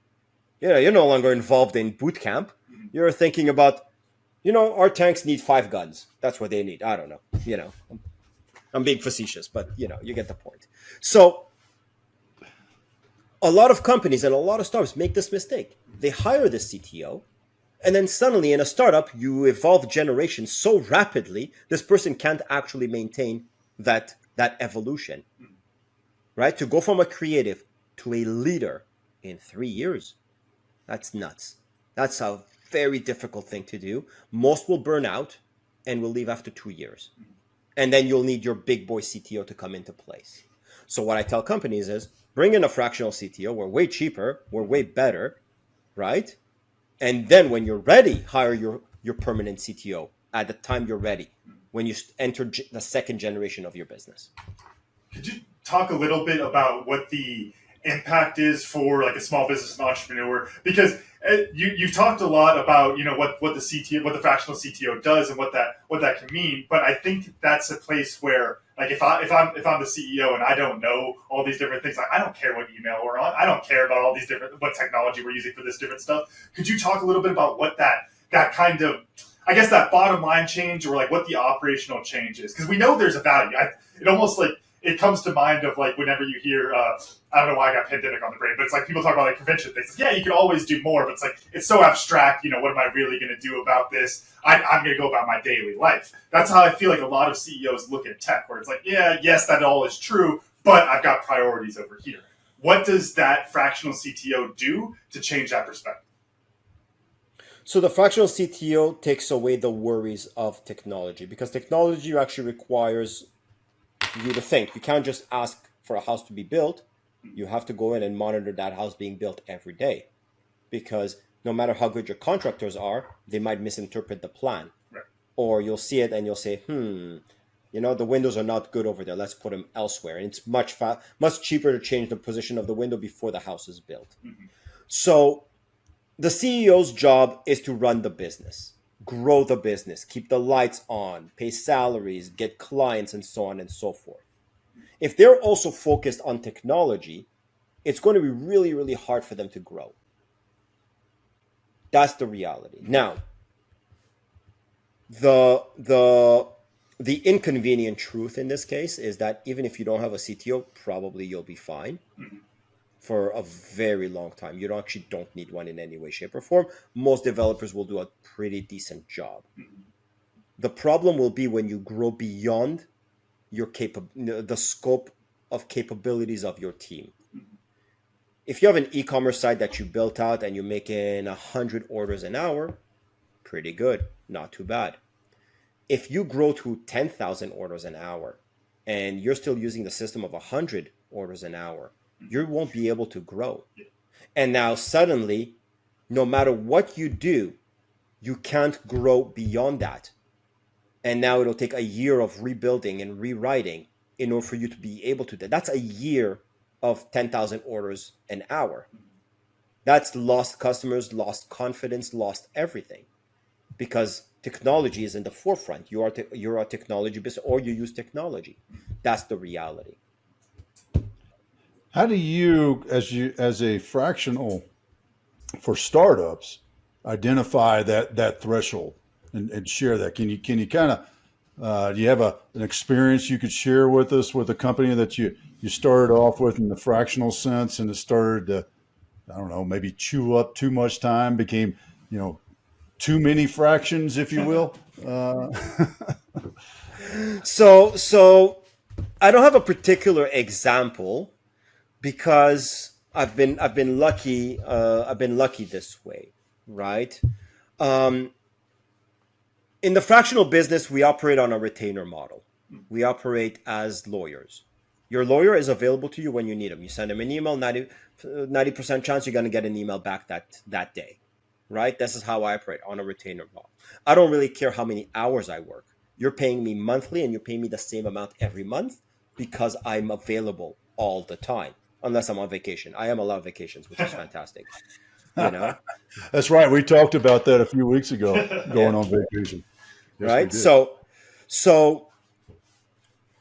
You're no longer involved in boot camp. You're thinking about, our tanks need 5 guns. That's what they need. I don't know. I'm being facetious, but you get the point. So a lot of companies and a lot of startups make this mistake. They hire the CTO, and then suddenly in a startup, you evolve generations so rapidly, this person can't actually maintain that evolution, right? To go from a creative to a leader in 3 years, that's nuts. That's a very difficult thing to do. Most will burn out and will leave after 2 years. And then you'll need your big boy CTO to come into place. So what I tell companies is, bring in a fractional CTO. We're way cheaper. We're way better, right? And then when you're ready, hire your permanent CTO at the time you're ready, when you enter the 2nd generation of your business.
Could you talk a little bit about what the impact is for like a small business entrepreneur? Because you've talked a lot about what the fractional CTO does and what that can mean. But I think that's a place where, like, if I'm the CEO and I don't know all these different things, like, I don't care what email we're on. I don't care about all these what technology we're using for this different stuff. Could you talk a little bit about what that kind of, I guess that bottom line change or like what the operational change is, because we know there's a value. It almost like it comes to mind of like whenever you hear, I don't know why I got pandemic on the brain, but it's like people talk about like prevention things. Yeah, you can always do more, but it's like it's so abstract. What am I really going to do about this? I'm going to go about my daily life. That's how I feel like a lot of CEOs look at tech, where it's like, yeah, yes, that all is true, but I've got priorities over here. What does that fractional CTO do to change that perspective?
So the fractional CTO takes away the worries of technology, because technology actually requires you to think. You can't just ask for a house to be built. You have to go in and monitor that house being built every day, because no matter how good your contractors are, they might misinterpret the plan.
Right.
Or you'll see it and you'll say, the windows are not good over there. Let's put them elsewhere. And it's much cheaper to change the position of the window before the house is built. Mm-hmm. So the CEO's job is to run the business, grow the business, keep the lights on, pay salaries, get clients, and so on and so forth. If they're also focused on technology, it's going to be really, really hard for them to grow. That's the reality. Now, the inconvenient truth in this case is that even if you don't have a CTO, probably you'll be fine for a very long time. You actually don't need one in any way, shape, or form. Most developers will do a pretty decent job. The problem will be when you grow beyond your the scope of capabilities of your team. If you have an e-commerce site that you built out and you're making 100 orders an hour, pretty good, not too bad. If you grow to 10,000 orders an hour and you're still using the system of 100 orders an hour, you won't be able to grow. And now suddenly, no matter what you do, you can't grow beyond that. And now it'll take a year of rebuilding and rewriting in order for you to be able to do that. That's a year of 10,000 orders an hour. That's lost customers, lost confidence, lost everything, because technology is in the forefront. You're a technology business, or you use technology. That's the reality.
How do you, as a fractional for startups, identify that threshold and share that? Can you kind of do you have an experience you could share with us with a company that you started off with in the fractional sense, and it started to, I don't know, maybe chew up too much time, became too many fractions, if you will?
So I don't have a particular example, because I've been lucky. I've been lucky this way, right? In the fractional business, we operate on a retainer model. We operate as lawyers. Your lawyer is available to you when you need him. You send him an email, 90% chance you're going to get an email back that day, right? This is how I operate, on a retainer model. I don't really care how many hours I work. You're paying me monthly, and you're paying me the same amount every month, because I'm available all the time, unless I'm on vacation. I am allowed vacations, which is fantastic.
That's right. We talked about that a few weeks ago, going on vacation. Yes,
right. So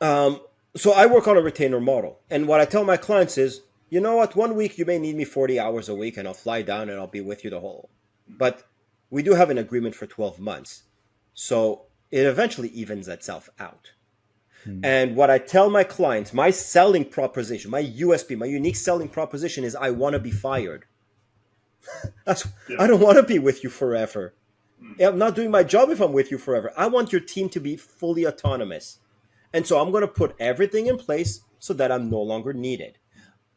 I work on a retainer model. And what I tell my clients is, you know what, 1 week you may need me 40 hours a week, and I'll fly down and I'll be with you the whole. But we do have an agreement for 12 months. So it eventually evens itself out. And what I tell my clients, my selling proposition, my USP, my unique selling proposition is, I want to be fired. I don't want to be with you forever. I'm not doing my job if I'm with you forever. I want your team to be fully autonomous. And so I'm going to put everything in place so that I'm no longer needed.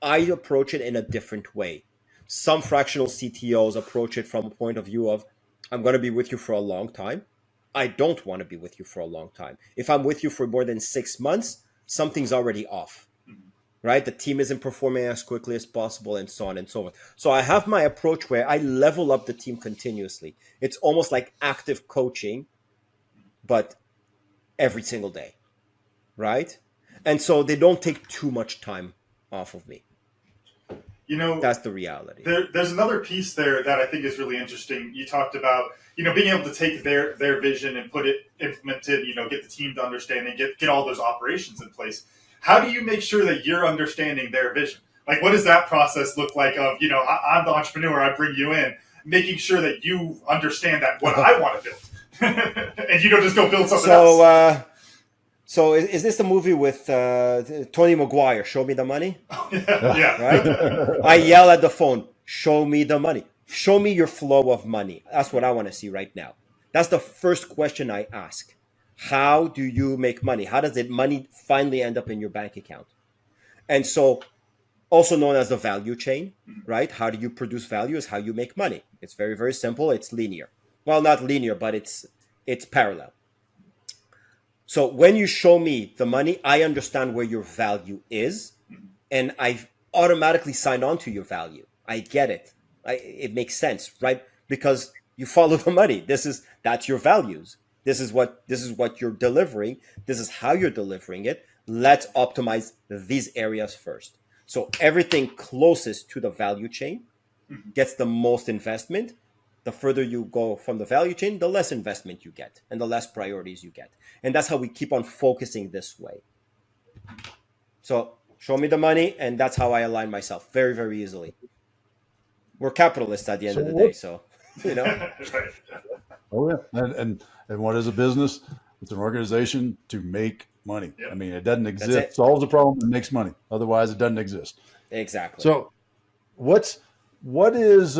I approach it in a different way. Some fractional CTOs approach it from a point of view of, I'm going to be with you for a long time. I don't want to be with you for a long time. If I'm with you for more than 6 months, something's already off, right? The team isn't performing as quickly as possible, and so on and so forth. So I have my approach where I level up the team continuously. It's almost like active coaching, but every single day, right? And so they don't take too much time off of me. That's the reality.
There's another piece there that I think is really interesting. You talked about, being able to take their vision and implement it, get the team to understand and get all those operations in place. How do you make sure that you're understanding their vision? Like, what does that process look like of, I'm the entrepreneur, I bring you in, making sure that you understand that what I want to build, And you don't just go build something else.
So is this the movie with Tony Maguire? Show me the money.
Yeah.
Right. I yell at the phone. Show me the money. Show me your flow of money. That's what I want to see right now. That's the first question I ask. How do you make money? How does it money finally end up in your bank account? And so, also known as the value chain, right? How do you produce value is how you make money. It's very, very simple. It's linear. Well, not linear, but it's parallel. So when you show me the money, I understand where your value is, and I automatically sign on to your value. I get it. It makes sense, right? Because you follow the money. That's your values. This is what you're delivering. This is how you're delivering it. Let's optimize these areas first. So everything closest to the value chain gets the most investment. The further you go from the value chain, the less investment you get and the less priorities you get. And that's how we keep on focusing this way. So show me the money, and that's how I align myself very, very easily. We're capitalists at the end of the day, so,
Oh, yeah. And what is a business? It's an organization to make money. Yep. I mean, it doesn't exist. It solves a problem and makes money. Otherwise, it doesn't exist.
Exactly.
So what is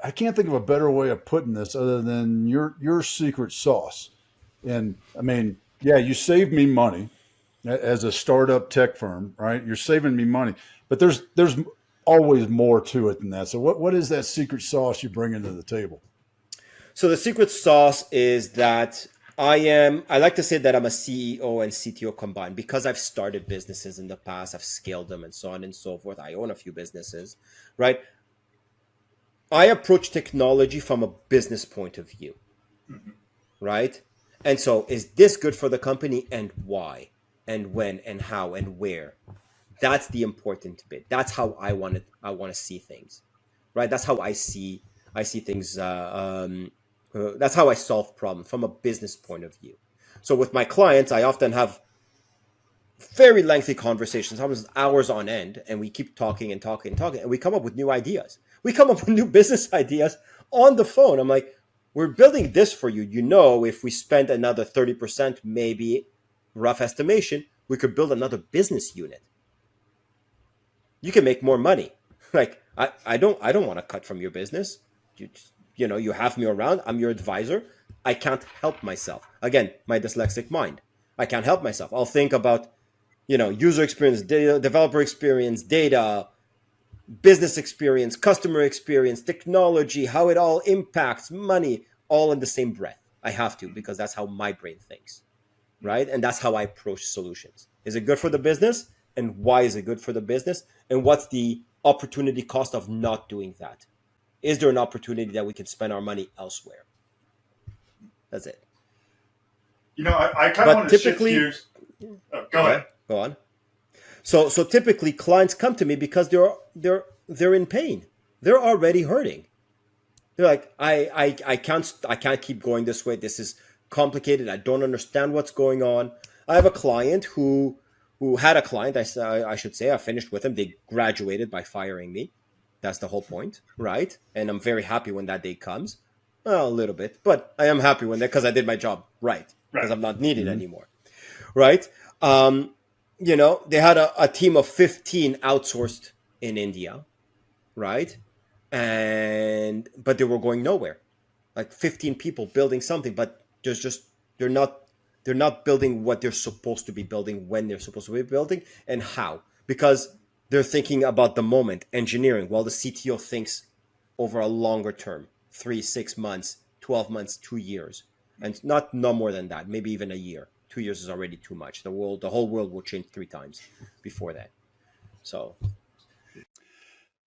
I can't think of a better way of putting this other than your secret sauce. And I mean, yeah, you saved me money as a startup tech firm, right? You're saving me money, but there's always more to it than that. So what is that secret sauce you bring into the table?
So the secret sauce is that I like to say that I'm a CEO and CTO combined, because I've started businesses in the past, I've scaled them and so on and so forth. I own a few businesses, right? I approach technology from a business point of view, right? And so is this good for the company, and why, and when, and how, and where? That's the important bit. That's how I want to see things, right? That's how I see things. That's how I solve problems from a business point of view. So with my clients, I often have very lengthy conversations, almost hours on end, and we keep talking and talking and talking, and we come up with new ideas. We come up with new business ideas on the phone. I'm like, we're building this for you. If we spend another 30%, maybe rough estimation, we could build another business unit. You can make more money. Like, I don't want to cut from your business. You have me around. I'm your advisor. I can't help myself. Again, my dyslexic mind. I can't help myself. I'll think about, user experience, data, developer experience, data, business experience, customer experience, technology, how it all impacts money, all in the same breath. I have to, because that's how my brain thinks, right? And that's how I approach solutions. Is it good for the business? And why is it good for the business? And what's the opportunity cost of not doing that? Is there an opportunity that we can spend our money elsewhere? That's it.
I kind of want to shift gears. Oh, go ahead.
Go on. So typically clients come to me because they're in pain. They're already hurting. They're like, I can't keep going this way. This is complicated. I don't understand what's going on. I have a client who had a client. I should say I finished with them. They graduated by firing me. That's the whole point, right? And I'm very happy when that day comes. Well, a little bit, but I am happy when because I did my job right, because I'm not needed anymore, right? They had a team of 15 outsourced in India, right? But they were going nowhere. Like 15 people building something, but they're not building what they're supposed to be building when they're supposed to be building, and how, because they're thinking about the moment, engineering, while the CTO thinks over a longer term, 3, 6 months, 12 months, 2 years, and not more than that, maybe even a year. 2 years is already too much. The whole world will change 3 times before that. So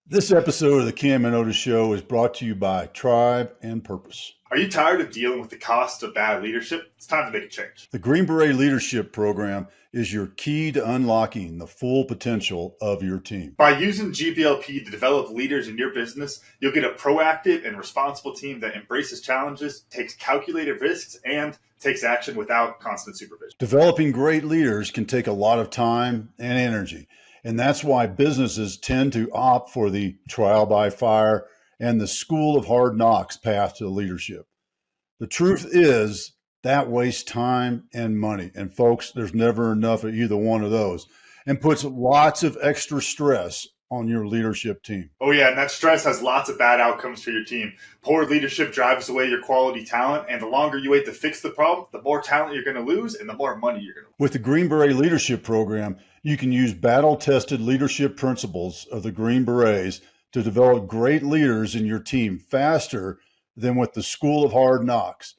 this episode of the Cam and Otis Show is brought to you by Tribe and Purpose.
Are you tired of dealing with the cost of bad leadership? It's time to make a change.
The Green Beret Leadership Program is your key to unlocking the full potential of your team.
By using GBLP to develop leaders in your business, you'll get a proactive and responsible team that embraces challenges, takes calculated risks, and takes action without constant supervision.
Developing great leaders can take a lot of time and energy, and that's why businesses tend to opt for the trial by fire and the school of hard knocks path to leadership. The truth is that wastes time and money. And folks, there's never enough of either one of those, and puts lots of extra stress on your leadership team.
Oh yeah, and that stress has lots of bad outcomes for your team. Poor leadership drives away your quality talent, and the longer you wait to fix the problem, the more talent you're going to lose and the more money you're going to lose.
With the Green Beret Leadership Program, you can use battle-tested leadership principles of the Green Berets to develop great leaders in your team faster than with the School of Hard Knocks.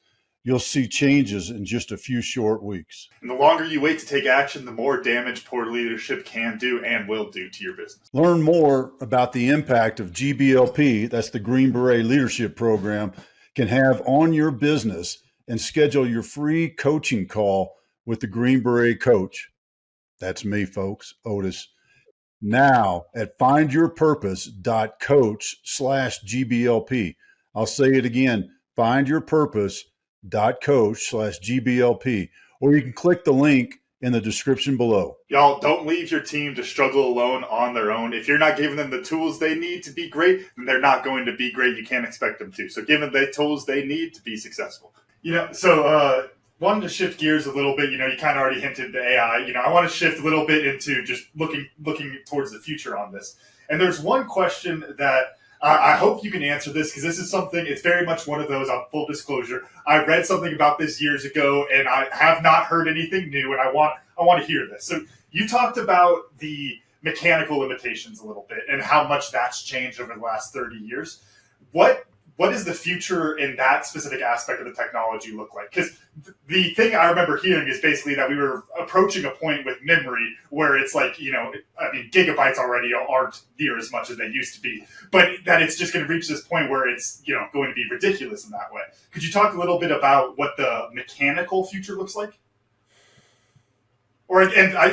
You'll see changes in just a few short weeks.
And the longer you wait to take action, the more damage poor leadership can do and will do to your business.
Learn more about the impact of GBLP, that's the Green Beret Leadership Program, can have on your business, and schedule your free coaching call with the Green Beret coach. That's me, folks, Otis. Now at findyourpurpose.coach/GBLP. I'll say it again, findyourpurpose.coach/GBLP, or you can click the link in the description below.
Y'all, don't leave your team to struggle alone on their own. If you're not giving them the tools they need to be great, then they're not going to be great. You can't expect them to. So give them the tools they need to be successful. Wanted to shift gears a little bit. You kind of already hinted to AI. I want to shift a little bit into just looking towards the future on this. And there's one question that I hope you can answer this, because this is something, it's very much one of those, on full disclosure. I read something about this years ago, and I have not heard anything new, and I want to hear this. So you talked about the mechanical limitations a little bit and how much that's changed over the last 30 years. What does the future in that specific aspect of the technology look like? Because the thing I remember hearing is basically that we were approaching a point with memory where it's like, gigabytes already aren't near as much as they used to be, but that it's just going to reach this point where it's, going to be ridiculous in that way. Could you talk a little bit about what the mechanical future looks like? And a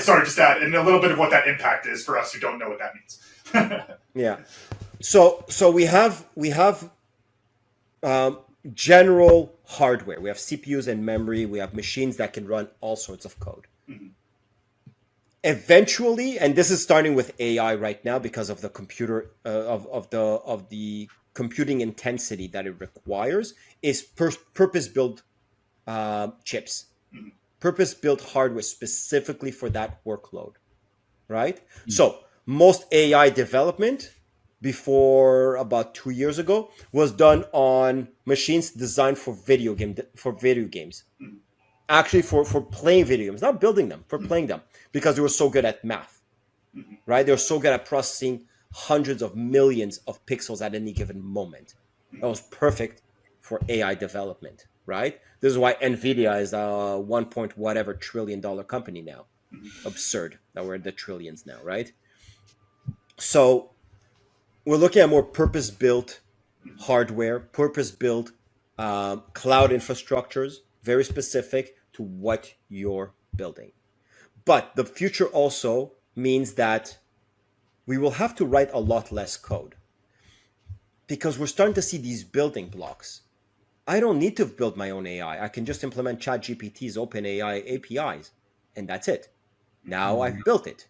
little bit of what that impact is for us who don't know what that means.
Yeah. So we have general hardware. We have CPUs and memory. We have machines that can run all sorts of code. Mm-hmm. Eventually, and this is starting with AI right now because of the computer of the computing intensity that it requires, is purpose-built chips, mm-hmm. purpose-built hardware specifically for that workload, right? Mm-hmm. So most AI development before about 2 years ago was done on machines designed for video games, mm-hmm. actually for playing video games, not building them, for mm-hmm. playing them, because they were so good at math, mm-hmm. right? They were so good at processing hundreds of millions of pixels at any given moment. Mm-hmm. That was perfect for AI development, right? This is why NVIDIA is a 1 point whatever trillion dollar company now. Mm-hmm. Absurd that we're in the trillions now, right? So we're looking at more purpose-built hardware, purpose-built cloud infrastructures, very specific to what you're building. But the future also means that we will have to write a lot less code, because we're starting to see these building blocks. I don't need to build my own AI. I can just implement ChatGPT's OpenAI APIs, and that's it. Now I've built it.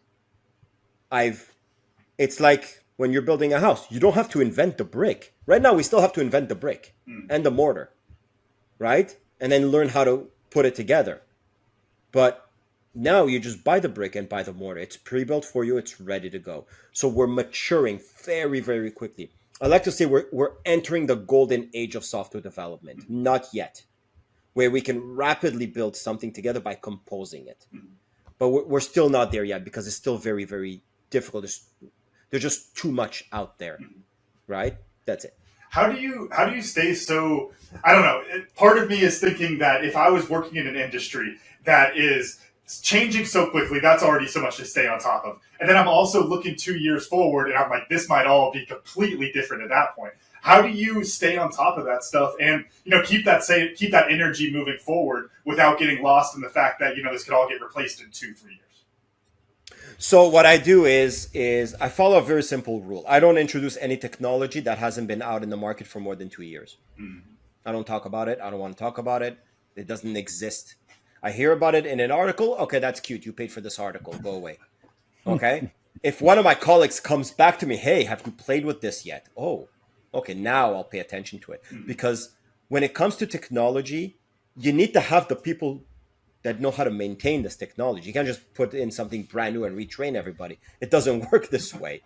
It's like when you're building a house, you don't have to invent the brick. Right now, we still have to invent the brick and the mortar, right? And then learn how to put it together. But now you just buy the brick and buy the mortar. It's pre-built for you. It's ready to go. So we're maturing very, very quickly. I like to say we're entering the golden age of software development. Not yet, where we can rapidly build something together by composing it. But we're still not there yet, because it's still very, very difficult. There's just too much out there, right? That's it.
How do you stay so, I don't know, part of me is thinking that if I was working in an industry that is changing so quickly, that's already so much to stay on top of. And then I'm also looking 2 years forward, and I'm like, this might all be completely different at that point. How do you stay on top of that stuff and, keep that energy moving forward without getting lost in the fact that, this could all get replaced in 2-3 years?
So what I do is I follow a very simple rule. I don't introduce any technology that hasn't been out in the market for more than 2 years. Mm-hmm. I don't talk about it. I don't want to talk about it. It doesn't exist. I hear about it in an article. Okay, that's cute. You paid for this article. Go away. Okay? If one of my colleagues comes back to me, hey, have you played with this yet? Oh, okay, now I'll pay attention to it. Mm-hmm. Because when it comes to technology, you need to have the people that know how to maintain this technology. You can't just put in something brand new and retrain everybody. It doesn't work this way.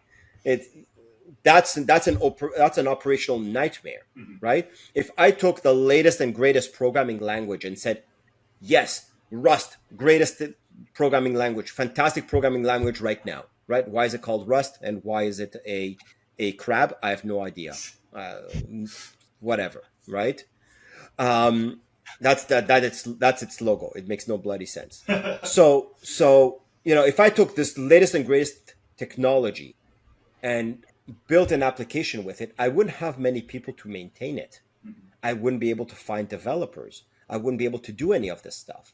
That's an operational nightmare, right? If I took the latest and greatest programming language and said, yes, Rust, greatest programming language, fantastic programming language right now, right? Why is it called Rust and why is it a crab? I have no idea. Whatever, right? That's its logo. It makes no bloody sense. So if I took this latest and greatest technology and built an application with it, I wouldn't have many people to maintain it. I wouldn't be able to find developers. I wouldn't be able to do any of this stuff.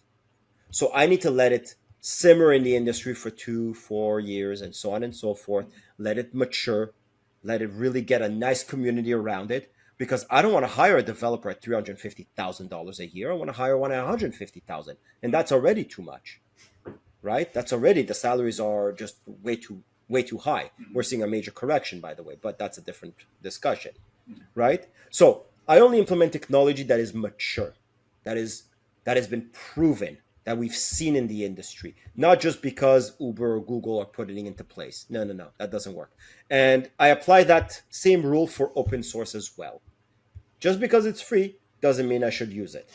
So I need to let it simmer in the industry for 2-4 years and so on and so forth. Let it mature. Let it really get a nice community around it. Because I don't want to hire a developer at $350,000 a year. I want to hire one at $150,000, and that's already too much, right? That's already, the salaries are just way too high. We're seeing a major correction, by the way, but that's a different discussion, right? So I only implement technology that is mature, that has been proven, that we've seen in the industry, not just because Uber or Google are putting it into place. No, that doesn't work. And I apply that same rule for open source as well. Just because it's free doesn't mean I should use it.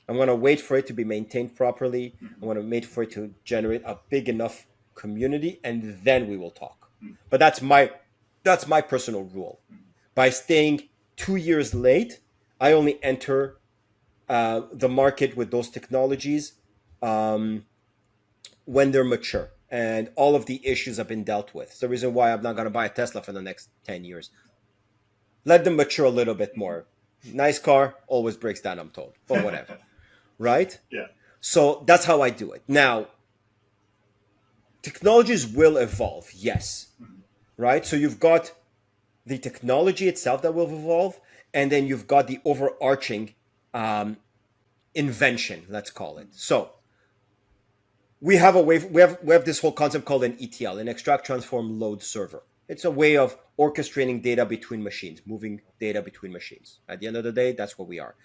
I'm going to wait for it to be maintained properly. I'm going to wait for it to generate a big enough community, and then we will talk. But that's my personal rule. By staying 2 years late, I only enter the market with those technologies when they're mature and all of the issues have been dealt with. It's the reason why I'm not going to buy a Tesla for the next 10 years. Let them mature a little bit more. Nice car always breaks down, I'm told, but whatever. Right?
Yeah.
So that's how I do it. Now, technologies will evolve, yes. Right? So you've got the technology itself that will evolve, and then you've got the overarching invention, let's call it. So we have we have this whole concept called an ETL, an extract, transform, load server. It's a way of orchestrating data between machines, moving data between machines. At the end of the day, that's what we are.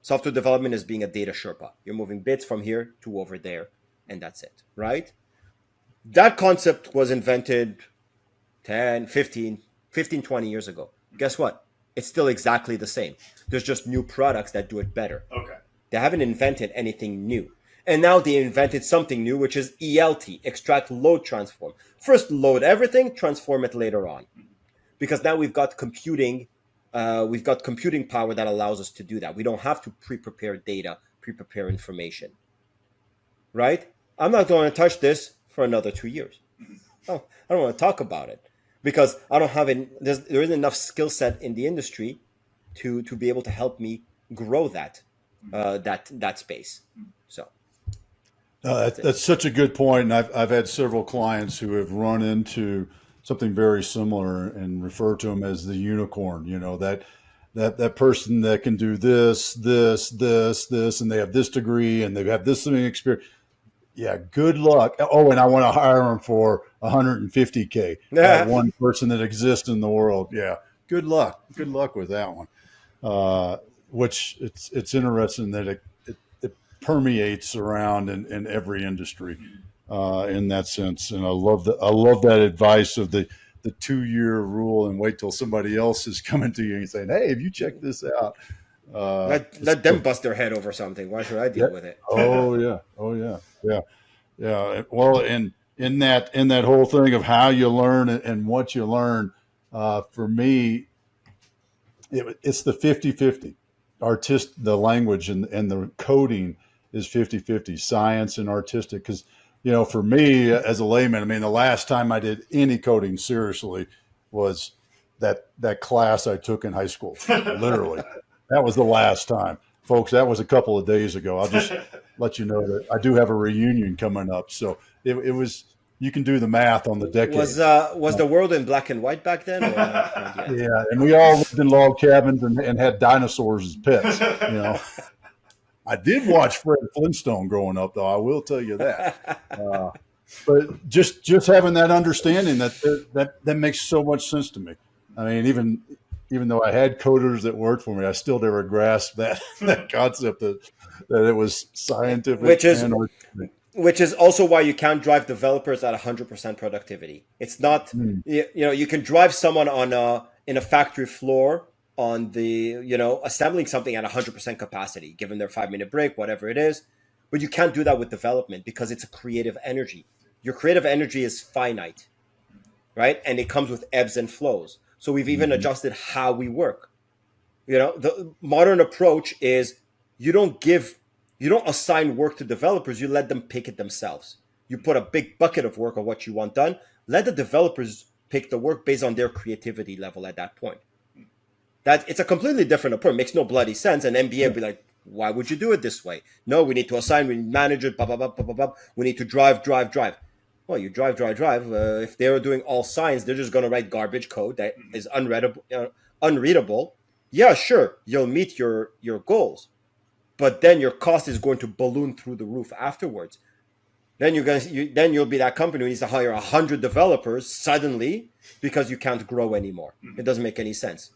Software development is being a data Sherpa. You're moving bits from here to over there, and that's it, right? That concept was invented 10, 15, 20 years ago. Guess what? It's still exactly the same. There's just new products that do it better.
Okay.
They haven't invented anything new. And now they invented something new, which is ELT, extract, load, transform. First, load everything, transform it later on. Because now we've got computing power that allows us to do that. We don't have to pre-prepare data, pre-prepare information. Right? I'm not going to touch this for another 2 years. Oh, I don't want to talk about it because I don't have there isn't enough skill set in the industry to be able to help me grow that space. So
that's such a good point. And I've had several clients who have run into something very similar and refer to them as the unicorn. You know, that person that can do this, and they have this degree and they have this experience. Yeah, good luck. Oh, and I want to hire them for $150K. That one person that exists in the world. Yeah, good luck. Good luck with that one. Which it's interesting that it permeates around in every industry in that sense. And I love that advice of the 2-year rule and wait till somebody else is coming to you and saying, "Hey, have you checked this out?"
Let them bust their head over something. Why should I deal with it?
Oh yeah. Well, in that whole thing of how you learn and what you learn, for me, it's the 50-50. The language and the coding is 50-50, science and artistic. Because, you know, for me as a layman, I mean, the last time I did any coding seriously was that class I took in high school. Literally, that was the last time, folks. That was a couple of days ago. I'll just let you know that I do have a reunion coming up. So it was. You can do the math on the decade.
Was the world in black and white back then? Or
yeah, and we all lived in log cabins and had dinosaurs as pets. You know, I did watch Fred Flintstone growing up, though. I will tell you that. But just having that understanding that makes so much sense to me. I mean, even though I had coders that worked for me, I still never grasped that concept that it was scientific
which is also why you can't drive developers at 100% productivity. It's not, you can drive someone in a factory floor on assembling something at 100% capacity, given their 5-minute break, whatever it is. But you can't do that with development because it's a creative energy. Your creative energy is finite, right? And it comes with ebbs and flows. So we've even adjusted how we work. The modern approach is you don't assign work to developers, you let them pick it themselves. You put a big bucket of work of what you want done, let the developers pick the work based on their creativity level at that point. It's a completely different approach. It makes no bloody sense. And MBA would be like, why would you do it this way? No, we need to assign, we need to manage it, blah, blah, blah, blah, blah, blah. We need to drive. Well, you drive. If they were doing all science, they're just going to write garbage code that is unreadable. Yeah, sure, you'll meet your goals, but then your cost is going to balloon through the roof afterwards. Then you'll be that company who needs to hire 100 developers suddenly because you can't grow anymore. It doesn't make any sense.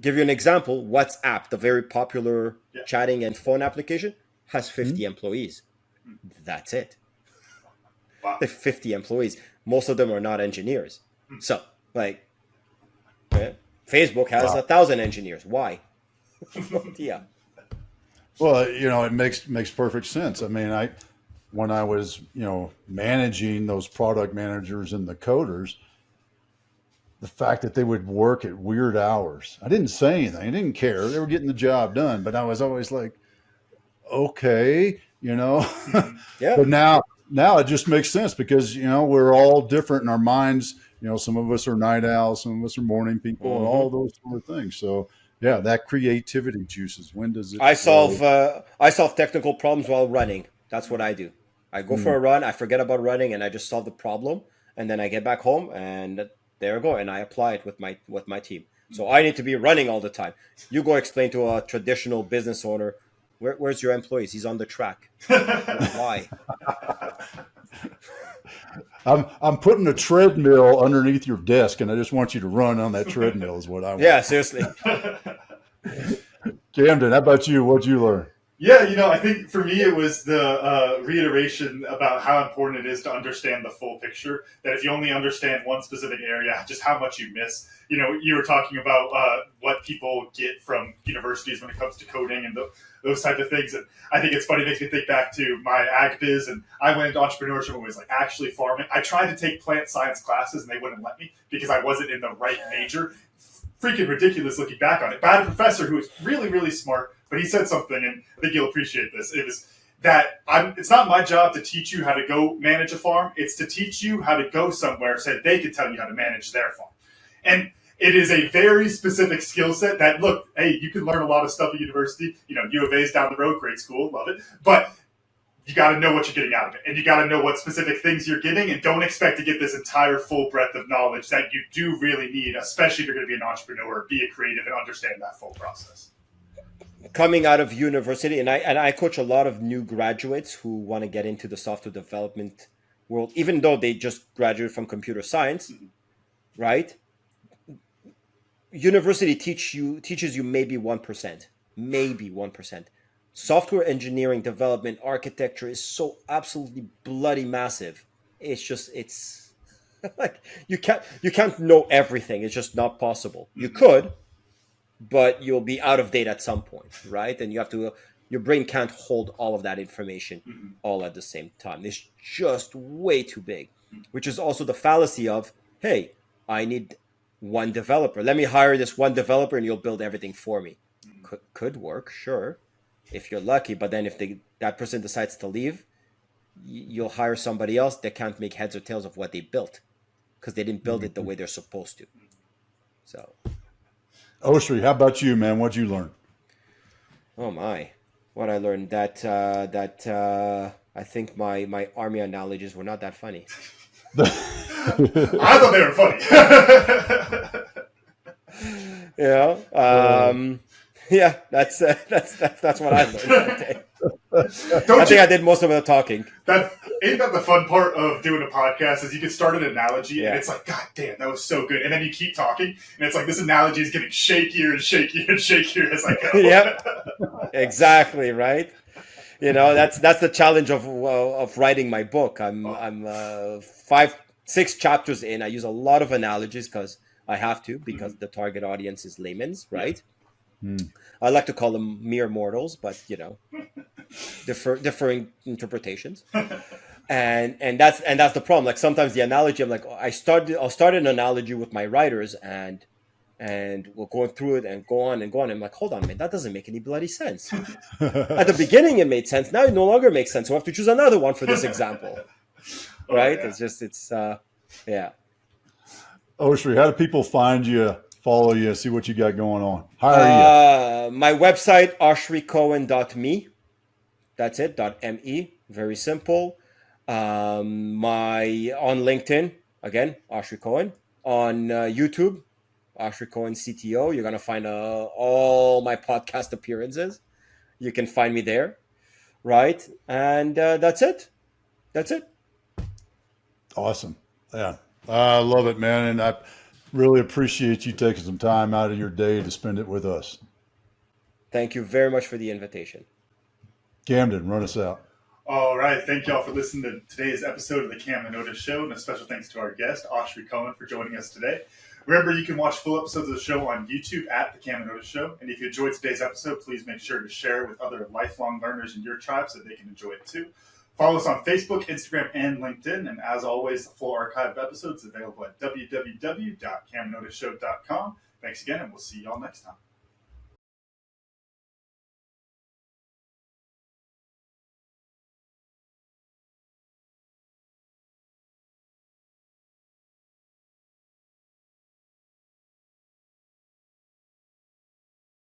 Give you an example. WhatsApp, the very popular chatting and phone application, has 50 employees. That's it.
Wow.
They have 50 employees. Most of them are not engineers. So, Facebook has 1,000 engineers. Why? No idea.
Well, it makes perfect sense. I mean, when I was, managing those product managers and the coders, the fact that they would work at weird hours, I didn't say anything. I didn't care. They were getting the job done, but I was always like, okay,
Yeah.
But now it just makes sense because, we're all different in our minds. Some of us are night owls, some of us are morning people, and all those sort of things. So yeah, that creativity juices. When does it?
I solve technical problems while running. That's what I do. I go for a run. I forget about running, and I just solve the problem. And then I get back home, and there I go, and I apply it with my team. So I need to be running all the time. You go explain to a traditional business owner, where's your employees? He's on the track. Why?
I'm putting a treadmill underneath your desk, and I just want you to run on that treadmill. Is what I want.
Yeah, seriously.
Camden, how about you? What'd you learn?
Yeah, I think for me it was the reiteration about how important it is to understand the full picture. That if you only understand one specific area, just how much you miss. You were talking about what people get from universities when it comes to coding and those type of things. And I think it's funny. It makes me think back to my ag biz, and I went into entrepreneurship and was like actually farming. I tried to take plant science classes and they wouldn't let me because I wasn't in the right major. Freaking ridiculous looking back on it. But I had a professor who was really, really smart, but he said something, and I think you'll appreciate this. It was that it's not my job to teach you how to go manage a farm. It's to teach you how to go somewhere so that they can tell you how to manage their farm. And it is a very specific skill set that, look, hey, you can learn a lot of stuff at university. U of A's down the road, great school, love it. But you got to know what you're getting out of it. And you got to know what specific things you're getting, and don't expect to get this entire full breadth of knowledge that you do really need, especially if you're going to be an entrepreneur, be a creative, and understand that full process.
Coming out of university, and I coach a lot of new graduates who want to get into the software development world, even though they just graduated from computer science, right? University teaches you maybe 1%. Software engineering, development, architecture is so absolutely bloody massive. It's like you can't know everything. It's just not possible. You could, but you'll be out of date at some point, right? And your brain can't hold all of that information all at the same time. It's just way too big, which is also the fallacy of, hey, I need one developer. Let me hire this one developer and you'll build everything for me. Could work, sure, if you're lucky. But then if that person decides to leave, you'll hire somebody else that can't make heads or tails of what they built because they didn't build it the way they're supposed to. So,
Oshri, how about you, man? What'd you learn?
Oh my, what I learned that I think my army analogies were not that funny.
I thought they were funny.
Yeah, that's what I learned that day. I think I did most of the talking.
Ain't that the fun part of doing a podcast is you can start an analogy and it's like, God damn, that was so good. And then you keep talking and it's like this analogy is getting shakier and shakier and shakier as I go.
Yep. Exactly, right? That's the challenge of writing my book. I'm 6 chapters in. I use a lot of analogies because I have to, because the target audience is layman's, right? I like to call them mere mortals, but differing interpretations. And that's the problem. Like sometimes the analogy, I'm like, I'll start an analogy with my writers and we're going through it and go on and go on. I'm like, hold on, man, that doesn't make any bloody sense. At the beginning, it made sense. Now it no longer makes sense. So I have to choose another one for this example, right?
Yeah.
It's yeah.
Oshri, how do people find you, follow you, see what you got going on? Hire you.
My website, oshricohen.me. That's it, .me. Very simple. My on LinkedIn, again, Oshri Cohen. On YouTube, Oshri Cohen CTO. You're gonna find all my podcast appearances. You can find me there, right? And that's it. That's it.
Awesome. Yeah, I love it, man, and I really appreciate you taking some time out of your day to spend it with us.
Thank you very much for the invitation.
Camden, run us out.
All right. Thank you all for listening to today's episode of the Cam and Otis Show. And a special thanks to our guest, Oshri Cohen, for joining us today. Remember, you can watch full episodes of the show on YouTube at the Cam and Otis Show. And if you enjoyed today's episode, please make sure to share it with other lifelong learners in your tribe so they can enjoy it too. Follow us on Facebook, Instagram, and LinkedIn. And as always, the full archive of episodes is available at www.camandotisshow.com. Thanks again, and we'll see you all next time.